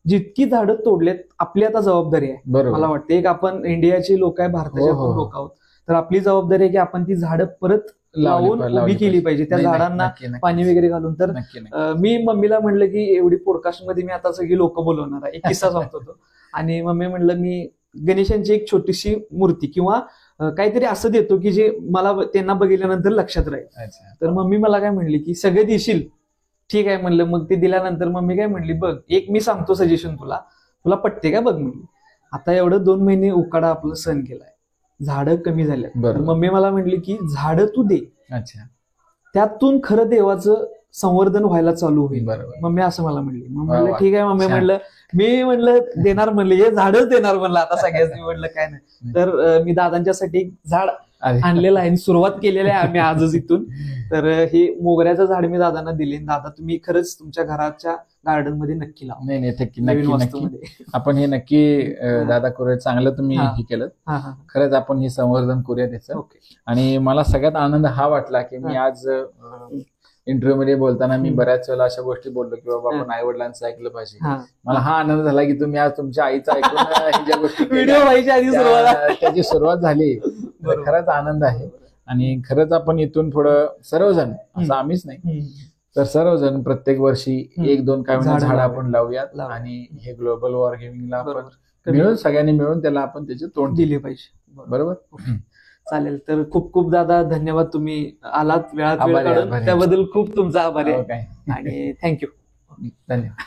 जितकी झाडं तोडलेत आपली आता जबाबदारी आहे. मला वाटतं एक आपण इंडियाची लोक आहे, भारताचे आपण लोक आहोत, तर आपली जबाबदारी आहे की आपण ती झाडं परत लावून उभी केली पाहिजे, त्या झाडांना पाणी वगैरे घालून. तर मी मम्मीला म्हणलं की एवढी पॉडकास्ट मध्ये मी आता सगळी लोक बोलवणार आहे. एक किस्सा सांगतो. आणि मम्मी म्हणलं मी गणेशांची एक छोटीशी मूर्ती किंवा काहीतरी असं देतो की जे मला त्यांना बघितल्यानंतर लक्षात राहील. तर मम्मी मला काय म्हणली की सगळे देशील, ठीक आहे म्हणलं. मग ते दिल्यानंतर मम्मी काय म्हणली, बघ एक मी सांगतो सजेशन तुला पटते का बघ म्हणली. आता एवढं 2 महिने उकाडा आपलं सहन केलाय, झाडं कमी झाल्यात. मम्मी मला म्हणली की झाडं तू दे, त्यातून खरं देवाचं संवर्धन व्हायला चालू होईल. मम्मी असं मला म्हणली. मग म्हणलं ठीक आहे मम्मी, म्हणलं देणार म्हणलं, हे झाडच देणार म्हणलं आता सगळ्यांनी. म्हणलं काय नाही. तर मी दादांच्यासाठी एक झाड आणलेलं आहे, सुरुवात केलेली आहे आम्ही आजच इथून. तर हे मोगऱ्याचं झाड मी दादांना दिले. दादा तुम्ही खरंच तुमच्या घराच्या गार्डन मध्ये नक्की लावा. नाही, आपण हे नक्की दादा करूया. चांगलं तुम्ही हे केलं. खरंच आपण हे संवर्धन करूया त्याचं. आणि मला सगळ्यात आनंद हा वाटला की मी आज इंटरव्ह्यू मध्ये बोलताना मी बऱ्याच वेळा अशा गोष्टी बोललो की बाबा आपण आई वडिलांचं ऐकलं पाहिजे. मला हा आनंद झाला की तुम्ही आज तुमच्या आईचं ऐकून ही ज्या गोष्टी त्याची सुरुवात झाली. खरंच आनंद आहे. आणि खरंच आपण इथून पुढं सर्वजण, असं आम्हीच नाही तर सर्वजण प्रत्येक वर्षी 1-2 काय झाडं आपण लावूयात. आणि हे ग्लोबल वॉर्मिंगला आपण मिळून सगळ्यांनी मिळून त्याला आपण त्याचे तोंड दिले पाहिजे. बरोबर. चालेल. तर खूप खूप दादा धन्यवाद, तुम्ही आलात वेळात वेळ काढून, त्याबद्दल खूप तुमचा आभार आहे. आणि थँक्यू. धन्यवाद.